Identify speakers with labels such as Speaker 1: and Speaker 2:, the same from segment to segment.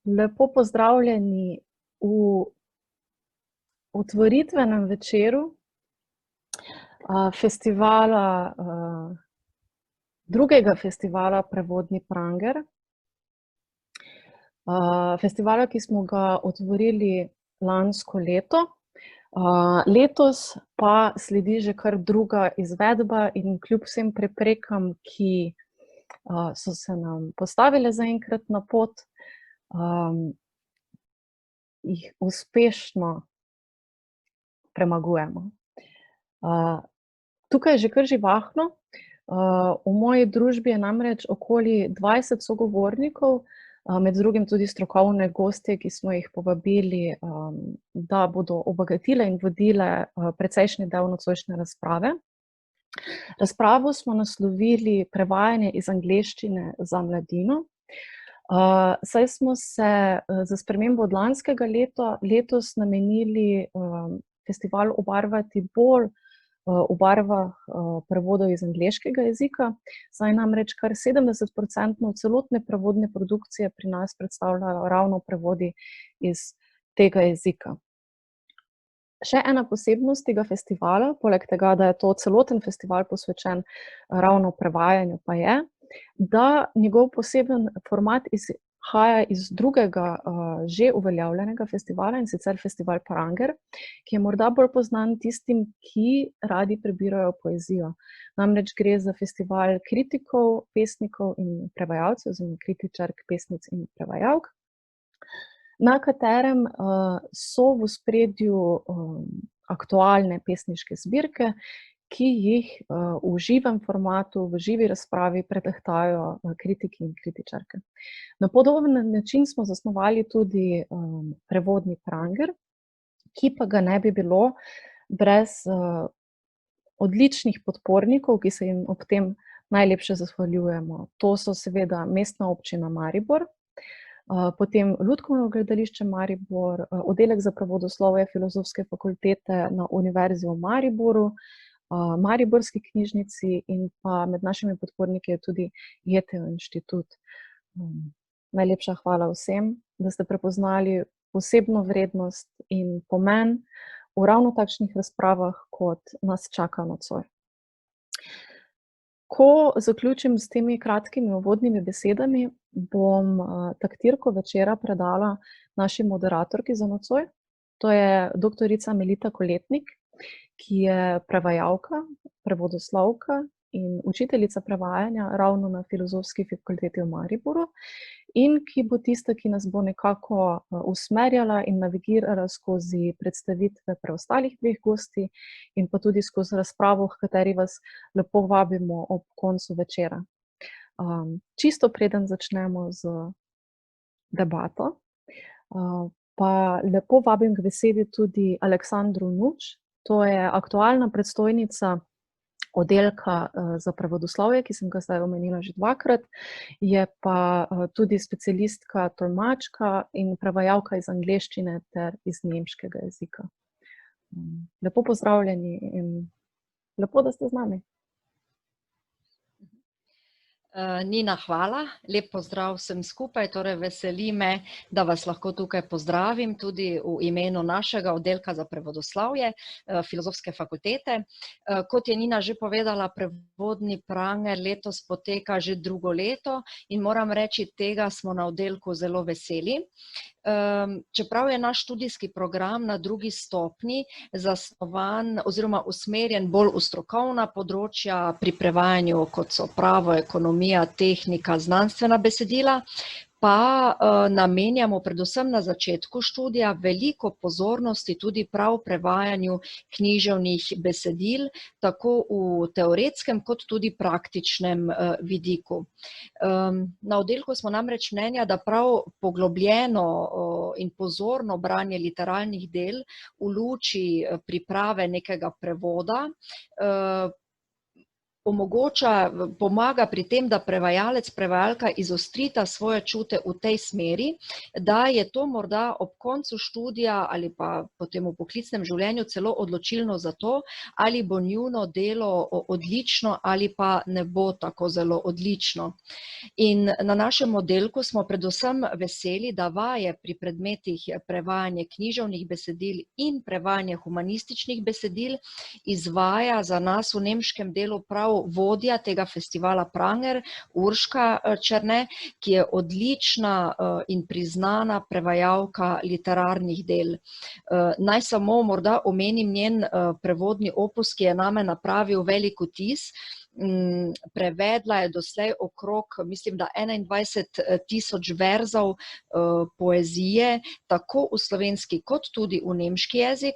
Speaker 1: Lepo pozdravljeni v otvoritvenem večeru festivala, drugega festivala Prevodni Pranger. Festivala, ki smo ga otvorili lansko leto. Letos pa sledi že kar druga izvedba in kljub vsem preprekam, ki so se nam postavile zaenkrat na pot, jih uspešno premagujemo. Tukaj je že kar živahno. V moji družbi je namreč okoli 20 sogovornikov, med drugim tudi strokovne gostje, ki smo jih povabili, da bodo obogatile in vodile precejšnji del nocojšnje razprave. Razpravo smo naslovili Prevajanje iz angleščine za mladino. Saj smo se za spremembo od lanskega leta letos namenili festival obarvati bolj v barvah prevodov iz angleškega jezika, saj namreč kar 70% celotne prevodne produkcije pri nas predstavljajo ravno prevodi iz tega jezika. Še ena posebnost tega festivala, poleg tega, da je to celoten festival posvečen ravno prevajanju, pa je, da njegov poseben format izhaja iz drugega že uveljavljenega festivala, in sicer festival Pranger, ki je morda bolj poznan tistim, ki radi prebirajo poezijo. Namreč gre za festival kritikov, pesnikov in prevajalcev, oziroma kritičark, pesnic in prevajalk, na katerem so v ospredju aktualne pesniške zbirke, ki jih v živem formatu, v živi razpravi pretehtajo kritiki in kritičarke. Na podoben način smo zasnovali tudi Prevodni Pranger, ki pa ga ne bi bilo brez odličnih podpornikov, ki se jim ob tem najlepše zahvaljujemo. To so seveda Mestna občina Maribor, potem Lutkovno gledališče Maribor, Oddelek za prevodoslovje Filozofske fakultete na Univerzi v Mariboru, Mariborski knjižnici in pa med našimi podporniki je tudi Goethejev inštitut. Najlepša hvala vsem, da ste prepoznali posebno vrednost in pomen v ravno takšnih razpravah, kot nas čaka nocoj. Ko zaključim s temi kratkimi uvodnimi besedami, bom taktirko večera predala naši moderatorki za nocoj. To je doktorica Melita Koletnik, ki je prevajalka, prevodoslovka in učiteljica prevajanja ravno na Filozofski fakulteti v Mariboru in ki bo tista, ki nas bo nekako usmerjala in navigirala skozi predstavitve preostalih dveh gostij in pa tudi skozi razpravo, v kateri vas lepo vabimo ob koncu večera. Čisto preden začnemo z debato, pa lepo vabim k besedi tudi Aleksandro Nuč. To je aktualna predstojnica oddelka za prevodoslovje, ki sem ga zdaj omenila že dvakrat, je pa tudi specialistka tolmačka in prevajalka iz angleščine ter iz nemškega jezika. Lepo pozdravljeni in lepo, da ste z nami.
Speaker 2: Nina, hvala. Lep pozdrav vsem skupaj. Torej veseli me, da vas lahko tukaj pozdravim tudi v imenu našega oddelka za prevodoslovje Filozofske fakultete. Kot je Nina že povedala, Prevodni Pranger letos poteka že drugo leto in moram reči, tega smo na oddelku zelo veseli. Čeprav je naš študijski program na drugi stopnji zasnovan oziroma usmerjen bolj v strokovna področja pri prevajanju, kot so pravo, ekonomija, tehnika, znanstvena besedila, pa namenjamo predvsem na začetku študija veliko pozornosti tudi prav prevajanju književnih besedil, tako v teoretskem kot tudi praktičnem vidiku. Na oddelku smo namreč mnenja, da prav poglobljeno in pozorno branje literarnih del v luči priprave nekega prevoda pomaga pri tem, da prevajalec, prevajalka izostrita svoje čute v tej smeri, da je to morda ob koncu študija ali pa potem v poklicnem življenju celo odločilno za to, ali bo njuno delo odlično ali pa ne bo tako zelo odlično. In na našem oddelku smo predvsem veseli, da vaje pri predmetih prevajanje književnih besedil in prevajanje humanističnih besedil izvaja za nas v nemškem delu prav vodja tega festivala Pranger, Urška Černe, ki je odlična in priznana prevajalka literarnih del. Naj samo morda omenim njen prevodni opus, ki je name napravil velik vtis. Prevedla je doslej okrog, mislim, da 21.000 verzov poezije, tako v slovenski kot tudi v nemški jezik,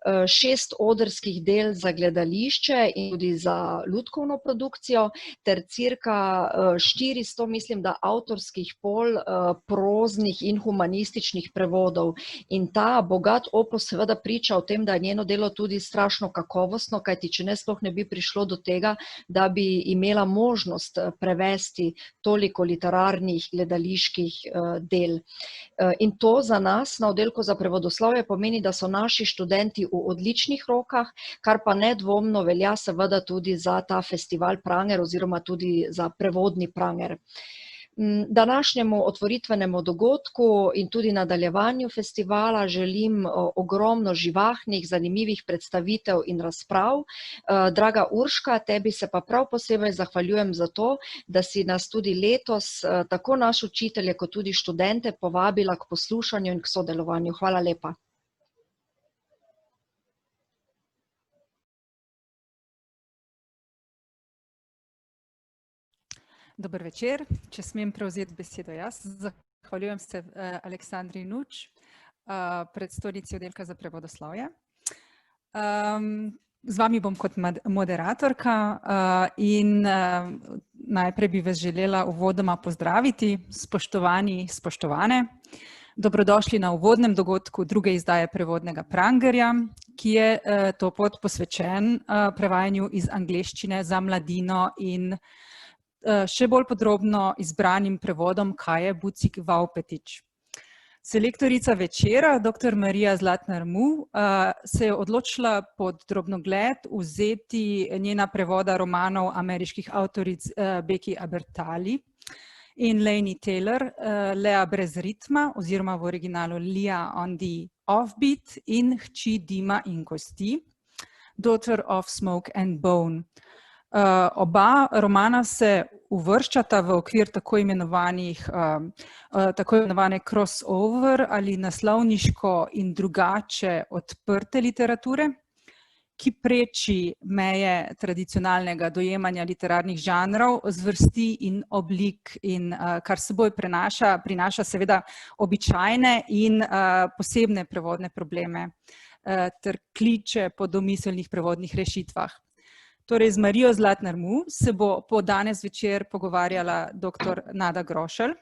Speaker 2: 6 odrskih del za gledališče in tudi za lutkovno produkcijo, ter cirka 400, mislim, da avtorskih pol proznih in humanističnih prevodov. In ta bogat opus seveda priča o tem, da je njeno delo tudi strašno kakovostno, kajti če ne, sploh ne bi prišlo do tega, da bi imela možnost prevesti toliko literarnih gledaliških del. In to za nas na oddelku za prevodoslovje pomeni, da so naši študenti v odličnih rokah, kar pa nedvomno velja seveda tudi za ta festival Pranger oziroma tudi za prevodni Pranger. Današnjemu otvoritvenemu dogodku in tudi nadaljevanju festivala želim ogromno živahnih, zanimivih predstavitev in razprav. Draga Urška, tebi se pa prav posebej zahvaljujem za to, da si nas tudi letos, tako naš učitelje kot tudi študente, povabila k poslušanju in k sodelovanju. Hvala lepa.
Speaker 3: Dober večer, če smem prevzeti besedo jaz. Zahvaljujem se Aleksandri Nuč, predstojnici oddelka za prevodoslovje. Z vami bom kot moderatorka in najprej bi vas želela uvodoma pozdraviti, spoštovani, spoštovane. Dobrodošli na uvodnem dogodku druge izdaje prevodnega Prangerja, ki je to pot posvečen prevajanju iz angleščine za mladino in še bolj podrobno izbranim prevodom Kaje Bucik Vaupetič. Selektorica večera, dr. Marija Zlatnar-Mu, se je odločila pod drobnogled vzeti njena prevoda romanov ameriških avtoric Becky Abertali in Laini Taylor, Lea brez ritma oziroma v originalu Lea on the Offbeat in Hči dima in kosti, Daughter of Smoke and Bone. Oba romana se uvrščata v okvir tako imenovane crossover ali naslovniško in drugače odprte literature, ki preči meje tradicionalnega dojemanja literarnih žanrov, zvrsti in oblik in kar seboj prinaša seveda običajne in posebne prevodne probleme ter kliče po domiselnih prevodnih rešitvah. Torej, z Marijo Zlatnar-Mu se bo po danes večer pogovarjala dr. Nada Grošelj.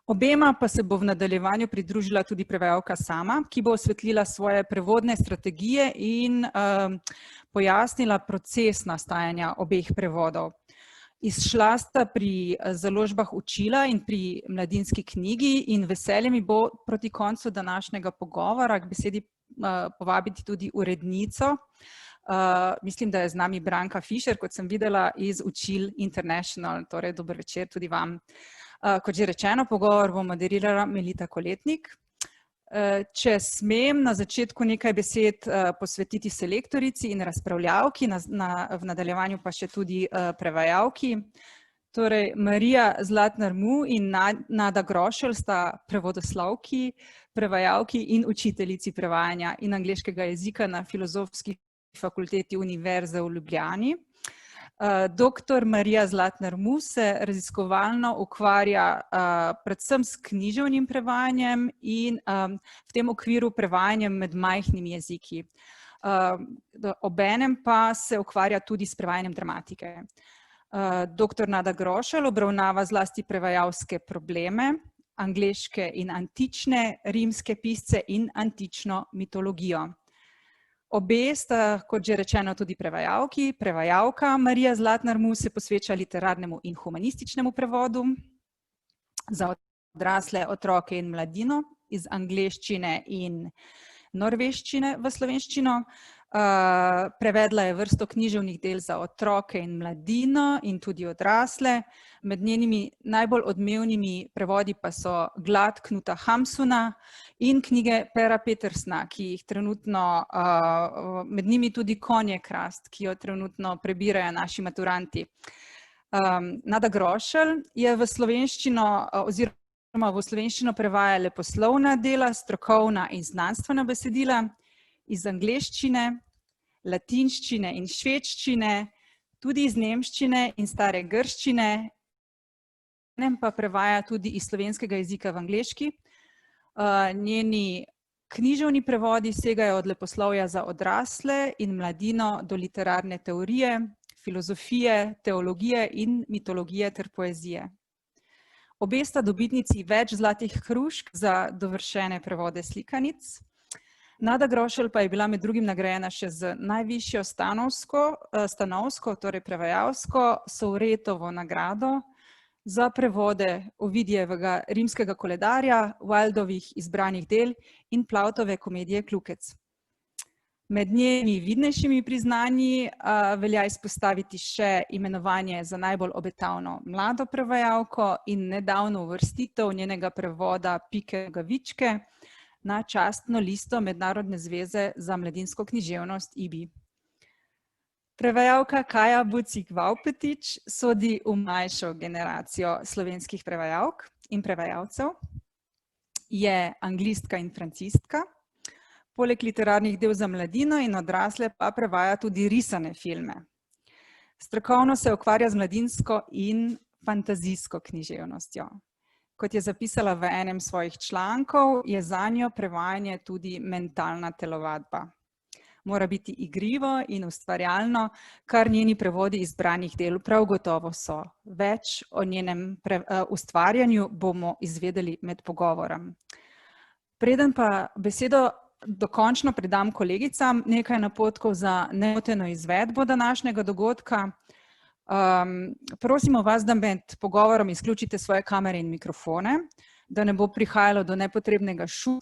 Speaker 3: Obema pa se bo v nadaljevanju pridružila tudi prevajalka sama, ki bo osvetlila svoje prevodne strategije in pojasnila proces nastajanja obeh prevodov. Izšla sta pri založbah Učila in pri Mladinski knjigi in veselje mi bo proti koncu današnjega pogovora k besedi povabiti tudi urednico. Mislim, da je z nami Branka Fišer, kot sem videla, iz Učil International, torej dober večer tudi vam. Kot že rečeno, pogovor bo moderirala Melita Koletnik. Če smem na začetku nekaj besed posvetiti selektorici in razpravljavki, v nadaljevanju pa še tudi prevajalki. Torej, Marija Zlatnar-Mu in Nada Grošelj sta prevodoslovki, prevajalki in učiteljici prevajanja in angleškega jezika na Filozofski fakulteti Univerze v Ljubljani. Dr. Marija Zlatnar-Mu se raziskovalno ukvarja predvsem s književnim prevajanjem in v tem okviru prevajanjem med majhnimi jeziki. Obenem pa se ukvarja tudi s prevajanjem dramatike. Dr. Nada Grošelj obravnava zlasti prevajalske probleme, angleške in antične, rimske pisce in antično mitologijo. Obe sta, kot že rečeno, tudi prevajalki. Prevajalka Marija Zlatnar-Mus se posveča literarnemu in humanističnemu prevodu za odrasle, otroke in mladino iz angleščine in norveščine v slovenščino. Prevedla je vrsto književnih del za otroke in mladino in tudi odrasle. Med njenimi najbolj odmevnimi prevodi pa so Glad Knuta Hamsuna in knjige Pera Petersna, ki jih trenutno, med njimi tudi Konjekrast, ki jo trenutno prebirajo naši maturanti. Nada Grošelj je v slovenščino oziroma v slovenščino prevaja leposlovna dela, strokovna in znanstvena besedila iz angleščine, latinščine in švedščine, tudi iz nemščine in stare grščine, pa prevaja tudi iz slovenskega jezika v angleški. Njeni književni prevodi segajo od leposlovja za odrasle in mladino do literarne teorije, filozofije, teologije in mitologije ter poezije. Obe sta dobitnici več zlatih hrušk za dovršene prevode slikanic. Nada Grošelj pa je bila med drugim nagrajena še z najvišjo stanovsko, torej prevajalsko, Sovretovo nagrado za prevode Ovidijevega rimskega koledarja, Wildovih izbranih del in Plautove komedije Klukec. Med njenimi vidnejšimi priznanji velja izpostaviti še imenovanje za najbolj obetavno mlado prevajalko in nedavno uvrstitev njenega prevoda Pike Nogavičke na častno listo Mednarodne zveze za mladinsko književnost IBI. Prevajalka Kaja Bucik-Vaupetič sodi v mlajšo generacijo slovenskih prevajalk in prevajalcev. Je anglistka in francistka. Poleg literarnih del za mladino in odrasle pa prevaja tudi risane filme. Strokovno se ukvarja z mladinsko in fantazijsko književnostjo. Kot je zapisala v enem svojih člankov, je zanjo prevajanje tudi mentalna telovadba. Mora biti igrivo in ustvarjalno, kar njeni prevodi izbranih del prav gotovo so. Več o njenem ustvarjanju bomo izvedeli med pogovorom. Preden pa besedo dokončno predam kolegicam, nekaj napotkov za nemoteno izvedbo današnjega dogodka. Prosimo vas, da med pogovorom izključite svoje kamere in mikrofone, da ne bo prihajalo do nepotrebnega šuma.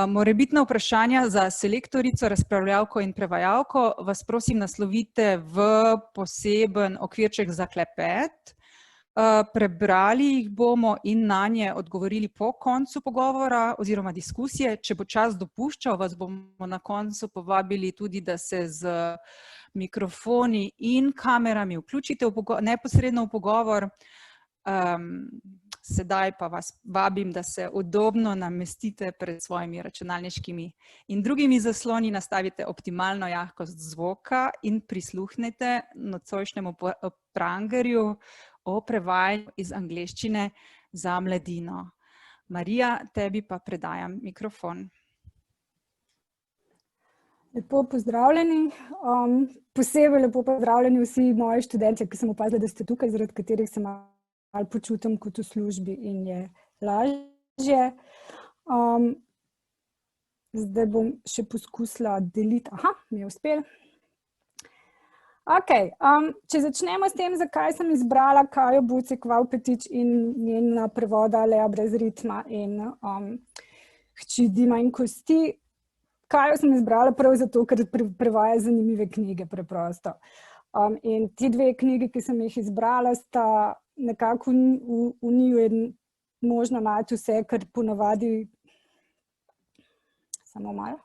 Speaker 3: Morebitna vprašanja za selektorico, razpravljavko in prevajalko vas prosim naslovite v poseben okvirček za klepet. Prebrali jih bomo in na nje odgovorili po koncu pogovora oziroma diskusije. Če bo čas dopuščal, vas bomo na koncu povabili tudi, da se z mikrofoni in kamerami vključite neposredno v pogovor. Sedaj pa vas vabim, da se udobno namestite pred svojimi računalniškimi in drugimi zasloni, nastavite optimalno jakost zvoka in prisluhnete nocojšnjemu prangerju o prevajanju iz angleščine za mladino. Marija, tebi pa predajam mikrofon.
Speaker 4: Lepo pozdravljeni. Posebej lepo pozdravljeni vsi moji študenti, ki sem opazila, da ste tukaj, zaradi katerih se malo počutim kot v službi in je lažje. Zdaj bom še poskusila deliti. Aha, mi je uspelo. Okay, če začnemo s tem, zakaj sem izbrala Kajo Bucik-Vaupetič in njena prevoda Aleja brez ritma in Hči dima in kosti. Kajo sem izbrala prav zato, ker prevaja zanimive knjige preprosto. In ti dve knjigi, ki sem jih izbrala, sta nekako v njiju je možno najti vse, kar ponavadi... Samo malo?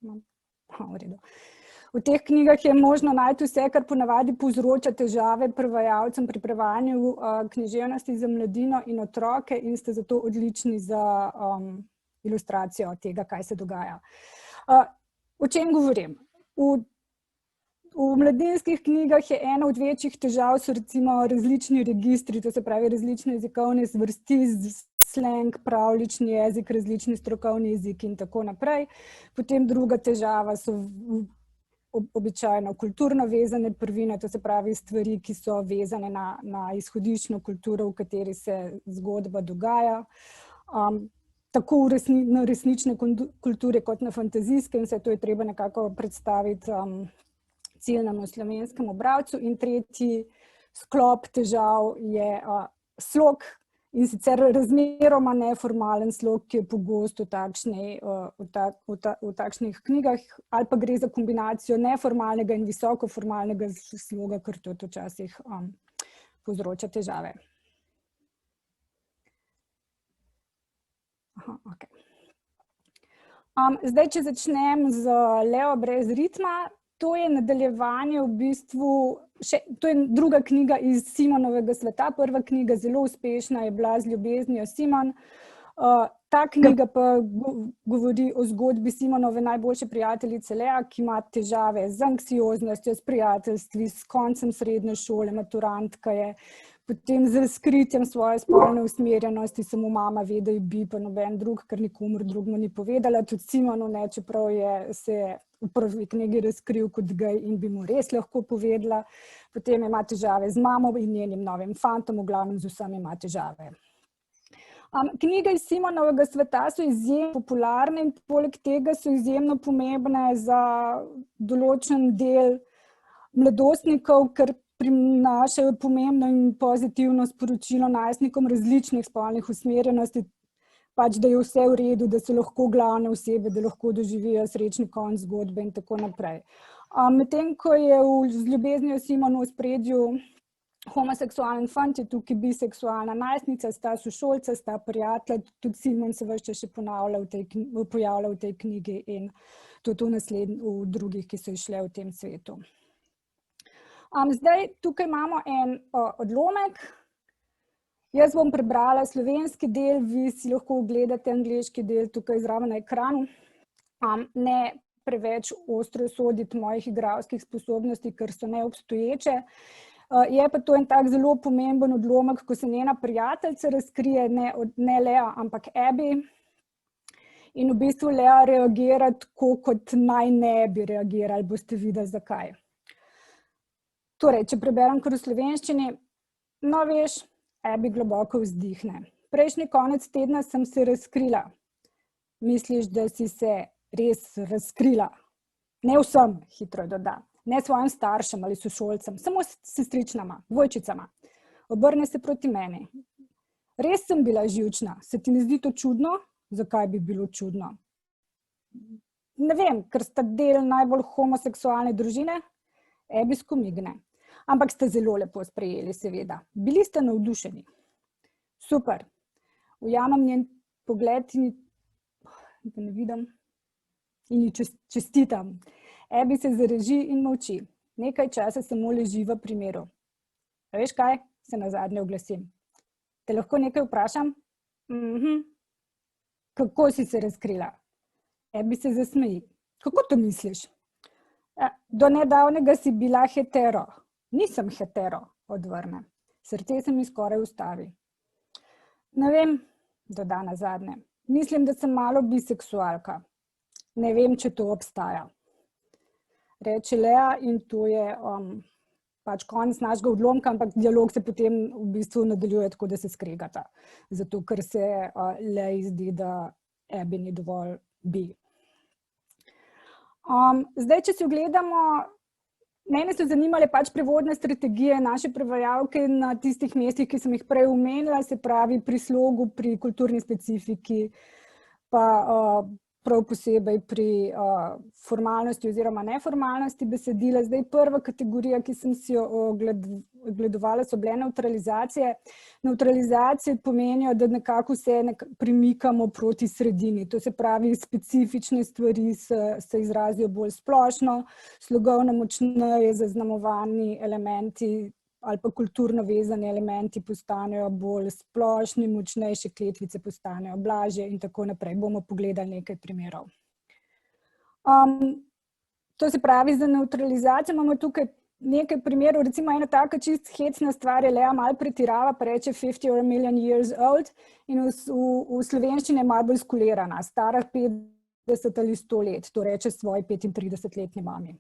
Speaker 4: V redu. V teh knjigah je možno najti vse, kar ponavadi povzroča težave prevajalcem pri prevajanju književnosti za mladino in otroke in ste zato odlični za ilustracijo tega, kaj se dogaja. O čem govorim? V mladinskih knjigah je ena od večjih težav so recimo različni registri, to se pravi različne jezikovne zvrsti, slang, pravljični jezik, različni strokovni jezik in tako naprej. Potem druga težava so običajno kulturno vezane prvine, to se pravi stvari, ki so vezane na izhodiščno kulturo, v kateri se zgodba dogaja. tako na resnične kulture kot na fantazijske, in vse to je treba nekako predstaviti ciljnemu slovenskemu bralcu. In tretji sklop težav je slog, in sicer razmeroma neformalen slog, ki je pogost v takšnih knjigah, ali pa gre za kombinacijo neformalnega in visokoformalnega sloga, ker to včasih povzroča težave. Aha, okay. Zdaj, če začnem z Leo brez ritma, to je nadaljevanje v bistvu, to je druga knjiga iz Simonovega sveta. Prva knjiga, zelo uspešna, je bila Z ljubeznijo Simon. Ta knjiga pa govori o zgodbi Simonove najboljše prijateljice Lea, ki ima težave z anksioznostjo, s prijateljstvi, s koncem srednje šole, maturantka je, potem z razkritjem svoje spolne usmerjenosti, samo mama ve, da je bi, pa noben drug, ker nikomur drugmu ni povedala, tudi Simonu ne, čeprav se v prvi knjigi razkril kot gej in bi mu res lahko povedala. Potem ima težave z mamo in njenim novim fantom, v glavnem z vsem ima težave. Knjige iz Simonovega sveta so izjemno popularne in poleg tega so izjemno pomembne za določen del mladostnikov, ker prinašajo pomembno in pozitivno sporočilo najstnikom različnih spolnih usmerjenosti, pač da je vse v redu, da so lahko glavne osebe, da lahko doživijo srečni konec zgodbe in tako naprej. Medtem ko je z ljubeznijo Simon v ospredju homoseksualen fant, je tukaj biseksualna najstnica, sta sošolca, sta prijatelja, tudi Simon se ves čas še pojavlja v tej knjigi in tudi v drugih, ki so išle v tem svetu. Zdaj, tukaj imamo en odlomek. Jaz bom prebrala slovenski del, vi si lahko ogledate angleški del tukaj zraven na ekranu. Ne preveč ostro soditi mojih igralskih sposobnosti, ker so neobstoječe. Je pa to en tak zelo pomemben odlomek, ko se njena prijateljica razkrije, ne Lea, ampak Abby. In v bistvu Lea reagira tako, kot naj ne bi reagirali, boste videli zakaj. Torej, če preberem kar v slovenščini, no veš, Abby globoko vzdihne. Prejšnji konec tedna sem se razkrila. Misliš, da si se res razkrila? Ne vsem, hitro doda. Ne svojim staršem ali sošolcem, samo sestričnama, dvojčicama. Obrne se proti meni. Res sem bila živčna. Se ti ne zdi to čudno? Zakaj bi bilo čudno? Ne vem, ker sta del najbolj homoseksualne družine. Abby skomigne. Ampak ste zelo lepo sprejeli, seveda. Bili ste navdušeni. Super. Ujamem njen pogled in ne vidim in ji čestitam. Abby se zareži in molči. Nekaj časa samo leži v primeru. A veš kaj? Se nazadnje oglasim. Te lahko nekaj vprašam? Kako si se razkrila? Abby se zasmeji. Kako to misliš? Do nedavnega si bila hetero. Nisem hetero, odvrne. Srce se mi skoraj ustavi. Ne vem, doda nazadnje. Mislim, da sem malo biseksualka. Ne vem, če to obstaja. Reče Lea in to je pač konec našega odlomka, ampak dialog se potem v bistvu nadaljuje tako, da se skregata. Zato, ker se Lei zdi, da Abby ni dovolj bi. Zdaj, če si ogledamo, mene so zanimale pač prevodne strategije naše prevajalke na tistih mestih, ki sem jih prej omenila, se pravi pri slogu, pri kulturni specifiki, pa prav posebej pri formalnosti oziroma neformalnosti besedila. Zdaj prva kategorija, ki sem si jo ogledovala, so bile nevtralizacije. Nevtralizacije pomenijo, da nekako se premikamo proti sredini. To se pravi, specifične stvari se izrazijo bolj splošno, slogovno močneje zaznamovani elementi ali pa kulturno vezani elementi postanejo bolj splošni, močnejše kletvice postanejo blažje in tako naprej. Bomo pogledali nekaj primerov. To se pravi, za nevtralizacijo imamo tukaj nekaj primerov, recimo ena taka čist hecna stvar je Lea malo pretirava, pa reče 50 or a million years old in v slovenščini je malo bolj skulirana, stara 50 ali 100 let, to reče svoji 35-letni mami.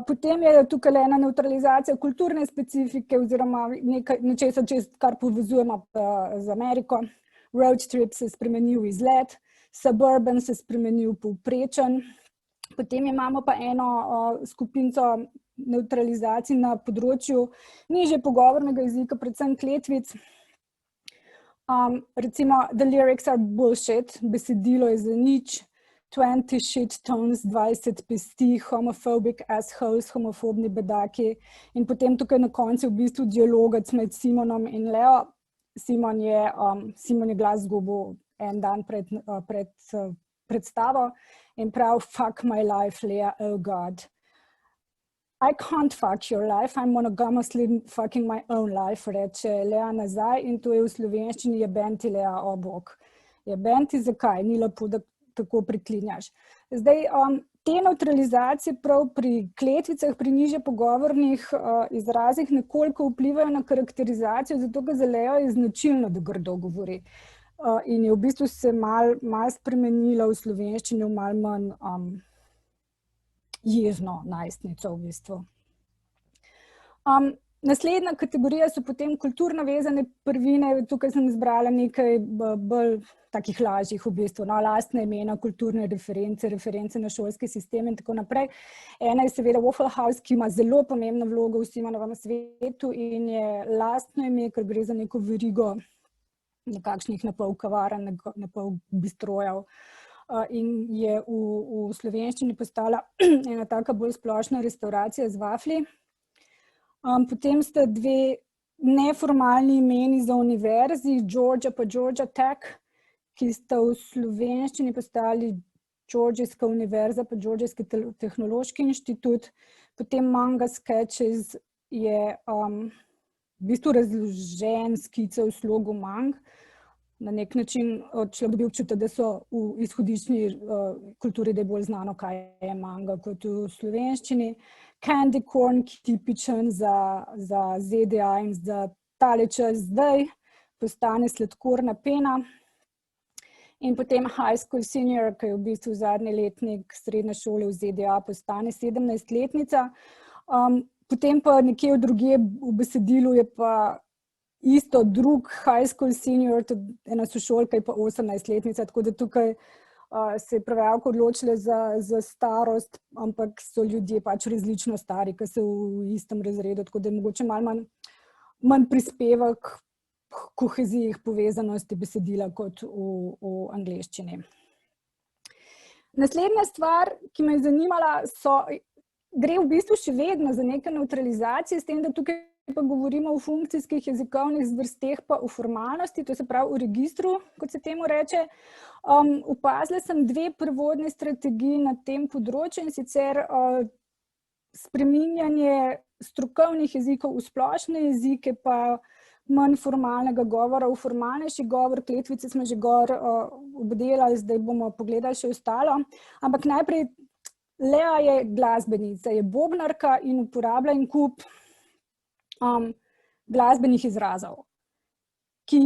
Speaker 4: Potem je tukaj ena nevtralizacija kulturne specifike oziroma nečesa, kar povezujemo z Ameriko. road trip se je spremenil izlet, suburban se je spremenil povprečen. Potem imamo pa eno skupinco nevtralizacij na področju nižje pogovornega jezika, predvsem kletvic. Recimo, the lyrics are bullshit, besedilo je za nič, 20 shit tones, 20 pesti, homophobic assholes, homofobni bedaki. In potem tukaj na koncu v bistvu dialogac med Simonom in Leo. Simon je glas zgubil en dan pred predstavo in prav, fuck my life, Lea, oh God. I can't fuck your life, I'm monogamously fucking my own life, reče Lea nazaj in to je v slovenščini jeben ti, Lea, o bog. Jeben ti, zakaj? Ni lepo, da tako priklinjaš. Zdaj, te nevtralizacije prav pri kletvicah, pri nižje pogovornih izrazih nekoliko vplivajo na karakterizacijo, zato ker za Leo je značilno, da grdo govori. In je v bistvu se malo spremenila v slovenščini, v malo manj jezno najstnico v bistvu. Naslednja kategorija so potem kulturno vezane prvine. Tukaj sem izbrala nekaj bolj takih lažjih v bistvu, lastne imena, kulturne reference na šolski sistem in tako naprej. Ena je seveda Waffle House, ki ima zelo pomembno vlogo v Simonovem svetu in je lastno ime, ker gre za neko verigo nekakšnih napol kavarn, napol bistrojev. In je v slovenščini postala ena taka bolj splošna restauracija z vafli. Potem sta dve neformalni imeni za univerzi, Georgia pa Georgia Tech, ki sta v slovenščini postali Georgijska univerza pa Georgijski tehnološki inštitut. Potem Manga Sketches je v bistvu razložen skica v slogu mang. Na nek način človek dobi občutek, da so v izhodiščni kulturi, da je bolj znano, kaj je manga kot v slovenščini. Candy corn, ki je tipičen za ZDA in za tale čas zdaj, postane sladkorna pena. In potem high school senior, ki je v bistvu zadnji letnik srednje šole v ZDA, postane 17-letnica. Potem pa nekje drugje v besedilu je pa isto drug high school senior, ena sošolka je pa 18-letnica, tako da tukaj se je prevajalka odločila za starost, ampak so ljudje pač različno stari, ki so v istem razredu, tako da je mogoče malo manj prispevek k koheziji povezanosti besedila kot v angleščini. Naslednja stvar, ki me je zanimala, gre v bistvu še vedno za neke nevtralizacije, s tem, da tukaj pa govorimo o funkcijskih jezikovnih zvrsteh pa o formalnosti, to se pravi v registru, kot se temu reče. Opazila sem dve prevodne strategiji na tem področju, in sicer spreminjanje strokovnih jezikov v splošne jezike, pa manj formalnega govora v formalnejši govor. Kletvice smo že gor obdelali, zdaj bomo pogledali še ostalo. Ampak najprej, Lea je glasbenica, je bobnarka in uporablja en kup glasbenih izrazov, ki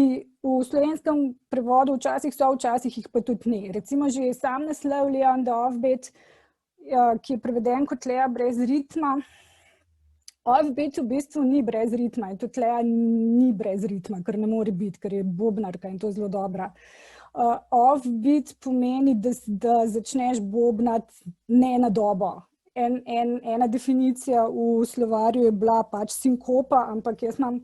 Speaker 4: v slovenskem prevodu včasih so, včasih jih pa tudi ni. Recimo že sam naslov Lea and the Offbeat, ki je preveden kot Lea brez ritma. Offbeat v bistvu ni brez ritma in tudi Lea ni brez ritma, ker ne more biti, ker je bobnarka in to zelo dobra. Offbeat pomeni, da začneš bobnati ne na dobo. Ena definicija v slovarju je bila pač sinkopa, ampak jaz imam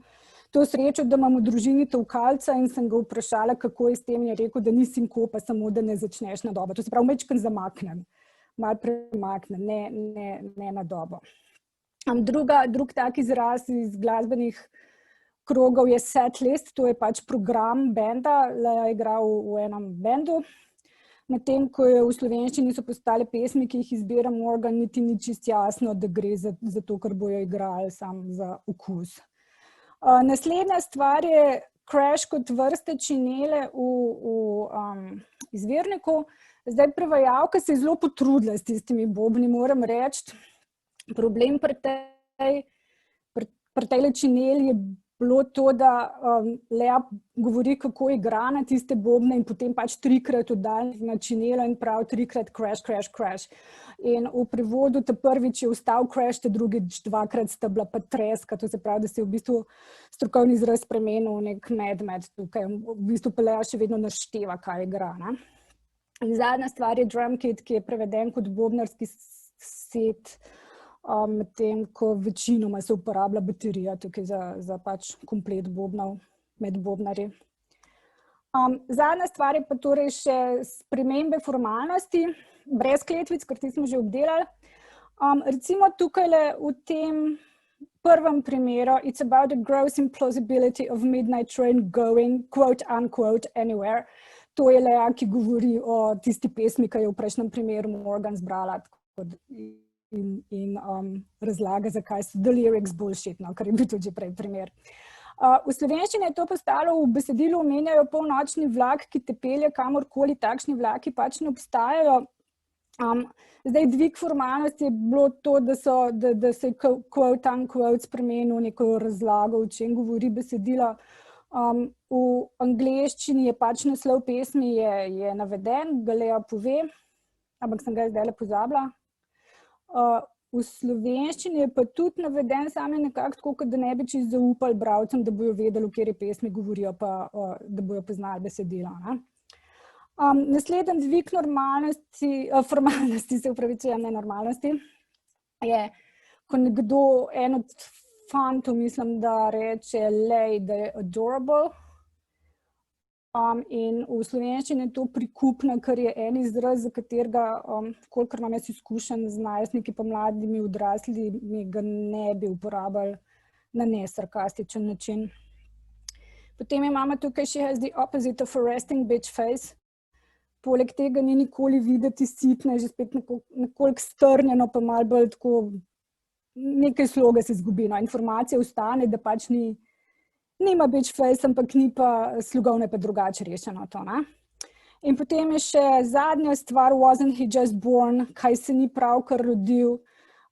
Speaker 4: to srečo, da imam v družini tolkalca in sem ga vprašala, kako je s tem, je rekel, da ni sinkopa, samo da ne začneš na dobo. To se pravi, majčkeno zamaknem, malo premaknem, ne na dobo. Drug tak izraz iz glasbenih krogov je setlist, to je pač program benda, Lea je igral v enem bendu. Medtem, ko je v slovenščini so postale pesmi, ki jih izbira Morgan, niti ni čist jasno, da gre za to, kar bojo igrali sam za okus. Naslednja stvar je crash kot vrste činele v izvirniku. Zdaj, prevajalka se je zelo potrudila s tistimi bobni, moram reči. Problem pri tej čineli je bilo to, da Lea govori, kako igra na tiste bobne in potem pač 3-krat oddalj na činelo in prav 3-krat crash, crash, crash. In v prevodu ta prvič je ustal crash, ta drugič 2-krat sta bila pa treska, to se pravi, da se je v bistvu strokovni izraz spremenil nek med tukaj. V bistvu pa Lea še vedno našteva, kaj igra, ne. In zadnja stvar je drum kit, ki je preveden kot bobnarski set, medtem ko večinoma se uporablja baterija tukaj za pač komplet bobnov med bobnarji. Zadnja stvar je pa torej še spremembe formalnosti, brez kletvic, ker ti smo že obdelali. Recimo tukajle v tem prvem primeru, it's about the gross implausibility of midnight train going, quote unquote, anywhere. To je Lea, ki govori o tisti pesmi, ki je v prejšnjem primeru Morgan zbrala in razlaga, zakaj so the lyrics bullshit, no, kar je bil tudi že prej primer. V slovenščini je to postalo, v besedilu omenjajo polnočni vlak, ki te pelje kamorkoli, takšni vlaki pač ne obstajajo. Zdaj, dvig formalnosti je bilo to, da se je quote unquote spremenil neko razlago, o čem govori besedilo. V angleščini je pač naslov pesmi je naveden, ga Lea pove, ampak sem ga zdajle pozabila. V slovenščini je pa tudi naveden, sam je nekako tako, da ne bi čisto zaupali bralcem, da bojo vedeli, v kateri pesmi govorijo, pa da bojo poznali besedilo, ne. Naslednji dvig formalnosti, se upravičujem, ne normalnosti, je, ko nekdo, en od fantov, mislim, da reče Lej, da je adorable. In v slovenščini je to prikupna, kar je en izraz, za katerega, kolikor imam jaz izkušenj z najstniki pa mladimi odraslimi, ga ne bi uporabljali na nesarkastičen način. Potem imamo tukaj she has the opposite of a resting bitch face. Poleg tega ni nikoli videti sitna, že spet nekoliko strnjeno, pa malo bolj tako, nekaj sloga se zgubi, no, informacija ostane, da pač nima bitch face, ampak ni pa slogovno pa drugače rešeno to, ne. In potem je še zadnja stvar, wasn't he just born, kaj se ni pravkar rodil,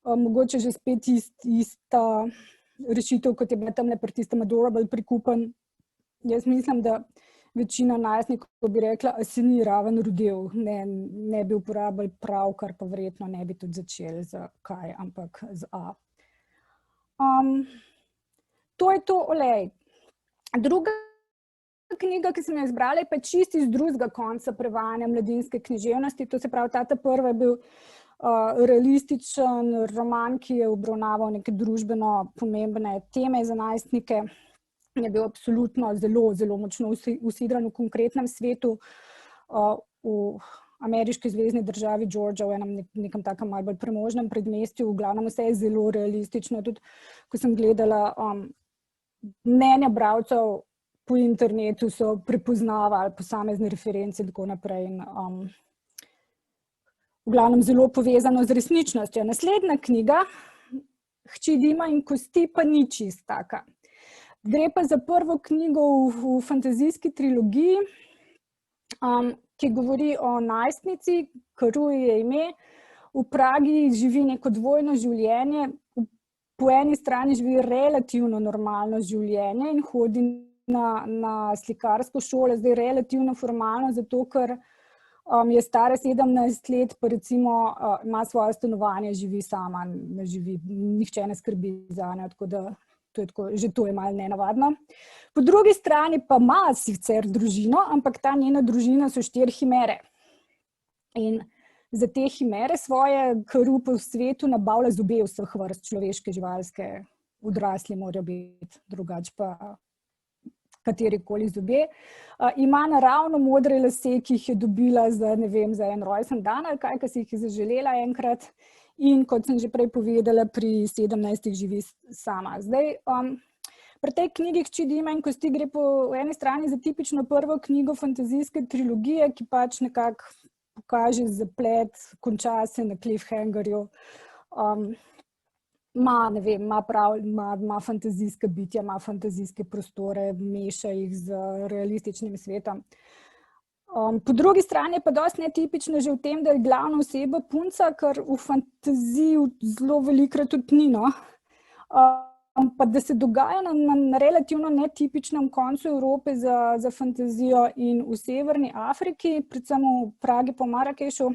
Speaker 4: mogoče že spet ista rešitev, kot je bila tamle pri tistem adorable prikupen. Jaz mislim, da večina najstnikov bi rekla, a se ni raven rodil, ne bi uporabljali pravkar, pa verjetno ne bi tudi začeli z kaj, ampak z a. To je to o Lej. Druga knjiga, ki sem jo izbrala, je pa čisto iz drugega konca prevajanja mladinske književnosti, to se pravi, ta prva je bil realističen roman, ki je obravnaval neke družbeno pomembne teme za najstnike, je bil absolutno zelo, zelo močno usidran v konkretnem svetu, v ameriški zvezni državi Georgia, v enem nekem takem malo bolj premožnem predmestju, v glavnem vse je zelo realistično, tudi ko sem gledala mnenja bralcev po internetu, so prepoznavali posamezne reference in tako naprej in v glavnem zelo povezano z resničnostjo. Naslednja knjiga, Hči Dima in kosti, pa ni čist taka. Gre pa za prvo knjigo v fantazijski trilogiji, ki govori o najstnici, Karuji je ime, v Pragi živi neko dvojno življenje, po eni strani živi relativno normalno življenje in hodi na slikarsko šolo, zdaj relativno formalno, zato ker je stara 17 let, pa recimo ima svoje stanovanje, živi sama, nihče ne skrbi zanjo, tako da že to je malo nenavadno. Po drugi strani pa ima sicer družino, ampak ta njena družina so 4 himere. In za te himere svoje Karu po svetu nabavlja zobe vseh vrst, človeške, živalske, odrasli morajo biti, drugače pa katerikoli zobe. Ima naravno modre lase, ki jih je dobila za, ne vem, za en rojsten dan ali kaj, ki si jih je zaželela enkrat. In kot sem že prej povedala, pri 17 živi sama. Zdaj, pri tej knjigi Hči Dima in kosti gre po eni strani za tipično prvo knjigo fantazijske trilogije, ki pač nekako pokaže zaplet, konča se na cliffhangerju. Ima fantazijska bitja, ima fantazijske prostore, meša jih z realističnim svetom. Po drugi strani je pa dosti netipično že v tem, da je glavna oseba punca, kar v fantaziji zelo velikokrat tudi ni, no. Pa da se dogaja na relativno netipičnem koncu Evrope za fantazijo in v Severni Afriki, predvsem v Pragi pa Marakešu,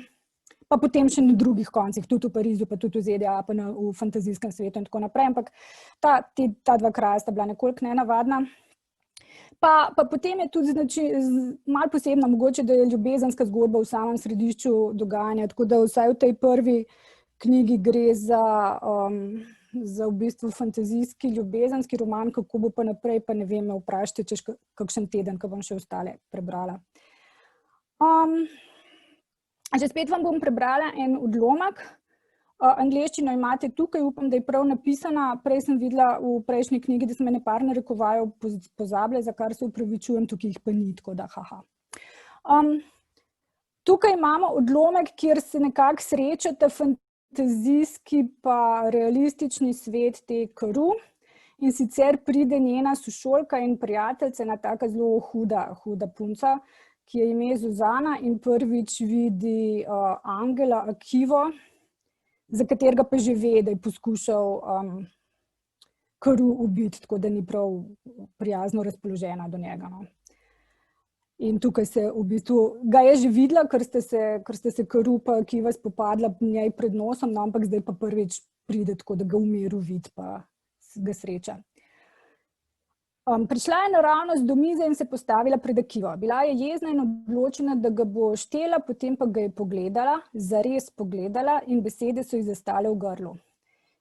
Speaker 4: pa potem še na drugih koncih, tudi v Parizu, pa tudi v ZDA, pa v fantazijskem svetu in tako naprej, ampak ta dva kraja sta bila nekoliko nenavadna. Pa potem je tudi malo posebno mogoče, da je ljubezenska zgodba v samem središču dogajanja, tako da vsaj v tej prvi knjigi gre za v bistvu fantazijski ljubezenski roman, kako bo pa naprej, pa ne vem, me vprašajte čez kakšen teden, ko bom še ostale prebrala. Že spet vam bom prebrala en odlomek. Angleščino imate tukaj, upam, da je prav napisana. Prej sem videla v prejšnji knjigi, da sem ene par narekovajev pozabile, za kar se upravičujem, tukaj jih pa ni, tako da haha. Tukaj imamo odlomek, kjer se nekako srečata fantazijski pa realistični svet te Karoo, in sicer pride njena sošolka in prijateljica, ena taka zelo huda punca, ki je ime Zuzana, in prvič vidi angela Akivo, za katerega pa že ve, da je poskušal Karoo ubiti, tako da ni prav prijazno razpoložena do njega. No. In tukaj se v bistvu, ga je že videla, ker ste se Karoo pa Akiva spopadla njej pred nosom, no, ampak zdaj pa prvič pride tako, da ga v miru vidi pa ga sreča. Prišla je naravnost do mize in se postavila pred Akivo. Bila je jezna in odločena, da ga bo štela, potem pa ga je pogledala, zares pogledala, in besede so ji zastale v grlu.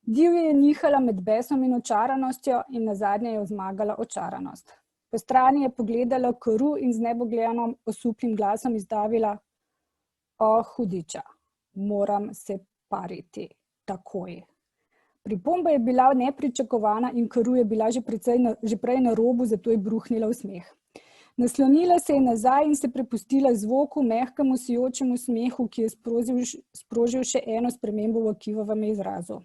Speaker 4: Divje je nihala med besom in očaranostjo in nazadnje je zmagala očaranost. Po strani je pogledala Karoo in z nebogledanim osuplim glasom izdavila: "O, hudiča, moram se pariti takoj." Pripomba je bila nepričakovana in Karoo je bila že prej na robu, zato je bruhnila v smeh. Naslonila se je nazaj in se prepustila zvoku, mehkemu sijočemu smehu, ki je sprožil še eno spremembo v Akivovem izrazu.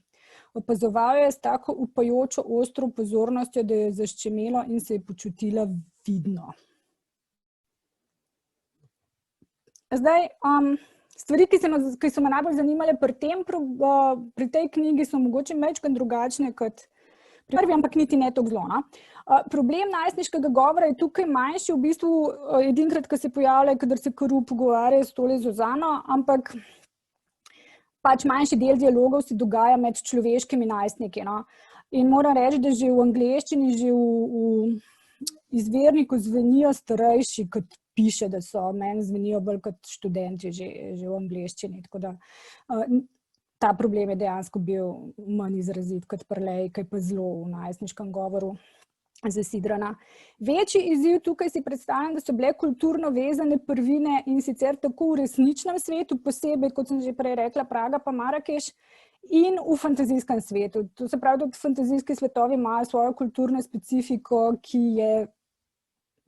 Speaker 4: Opazoval je s tako upajočo ostro pozornostjo, da je zaščemelo in se je počutila vidno. Zdaj, stvari, ki so me najbolj zanimale pri tej knjigi, so mogoče majčkeno drugačne kot pri prvi, ampak niti ne toliko zelo. No? Problem najstniškega govora je tukaj manjši, v bistvu edinkrat, ko se pojavlja, kadar se Karoo pogovarja s tole Zuzano, ampak pač manjši del dialogov se dogaja med človeškimi najstniki. No? In moram reči, da že v angleščini, že v izvirniku zvenijo starejši, kot piše, da so. Meni zvenijo bolj kot študenti že v angleščini. Tako da ta problem je dejansko bil manj izrazit kot prelej, kaj pa zelo v najstniškem govoru zasidrana. Večji izziv tukaj si predstavljam, da so bile kulturno vezane prvine, in sicer tako v resničnem svetu, posebej, kot sem že prej rekla, Praga pa Marakeš, in v fantazijskem svetu. To se pravi, da fantazijski svetovi imajo svojo kulturno specifiko, ki je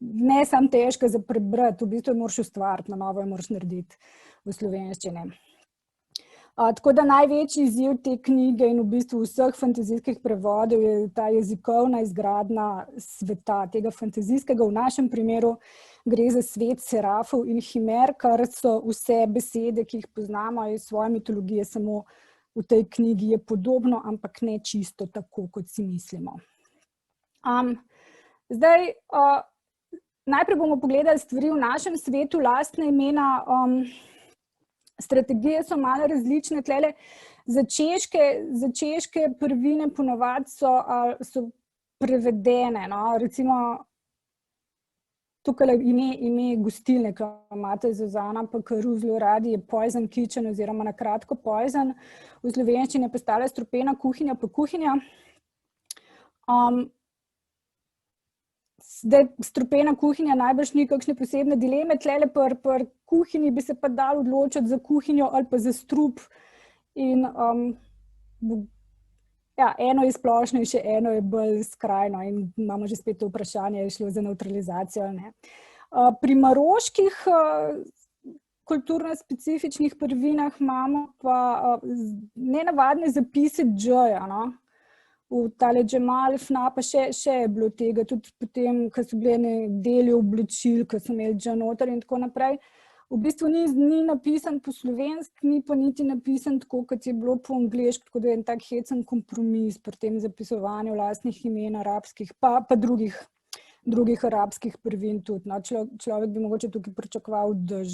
Speaker 4: ne samo težka za prebrati, v bistvu jo moraš ustvariti, na novo jo moraš narediti v slovenščini. Tako da največji izziv te knjige in v bistvu vseh fantazijskih prevodov je ta jezikovna izgradnja sveta, tega fantazijskega. V našem primeru gre za svet serafov in himer, kar so vse besede, ki jih poznamo iz svoje mitologije, samo v tej knjigi je podobno, ampak ne čisto tako, kot si mislimo. Zdaj, najprej bomo pogledali stvari v našem svetu, lastna imena. Strategije so malo različne. Tlele za češke prvine ponavadi so prevedene. No? Recimo tukaj ime gostilne, ki imate Zuzana pa Karoo zelo radi, je Poison Kitchen oziroma na kratko Poison. V slovenščini je postala strupena kuhinja pa kuhinja. Zdaj, strupena kuhinja najbrž ni kakšne posebne dileme, tlele pri kuhinji bi se pa dal odločiti za kuhinjo ali pa za strup. In eno je splošnejše, eno je bolj skrajno in imamo že spet to vprašanje, je šlo za nevtralizacijo ali ne. Pri maroških kulturno specifičnih prvinah imamo pa nenavadne zapise dž-ja, no. V tale Džemal, Fna, pa še je bilo tega, tudi potem, ko so bile deli oblačil, ko so imeli dž noter in tako naprej. v bistvu ni napisan po slovenski, ni pa niti napisan tako, kot je bilo po angleški, tako da je en tak hecen kompromis pri tem zapisovanju lastnih imen arabskih, pa drugih arabskih prvin tudi. No, človek bi mogoče tukaj pričakoval, da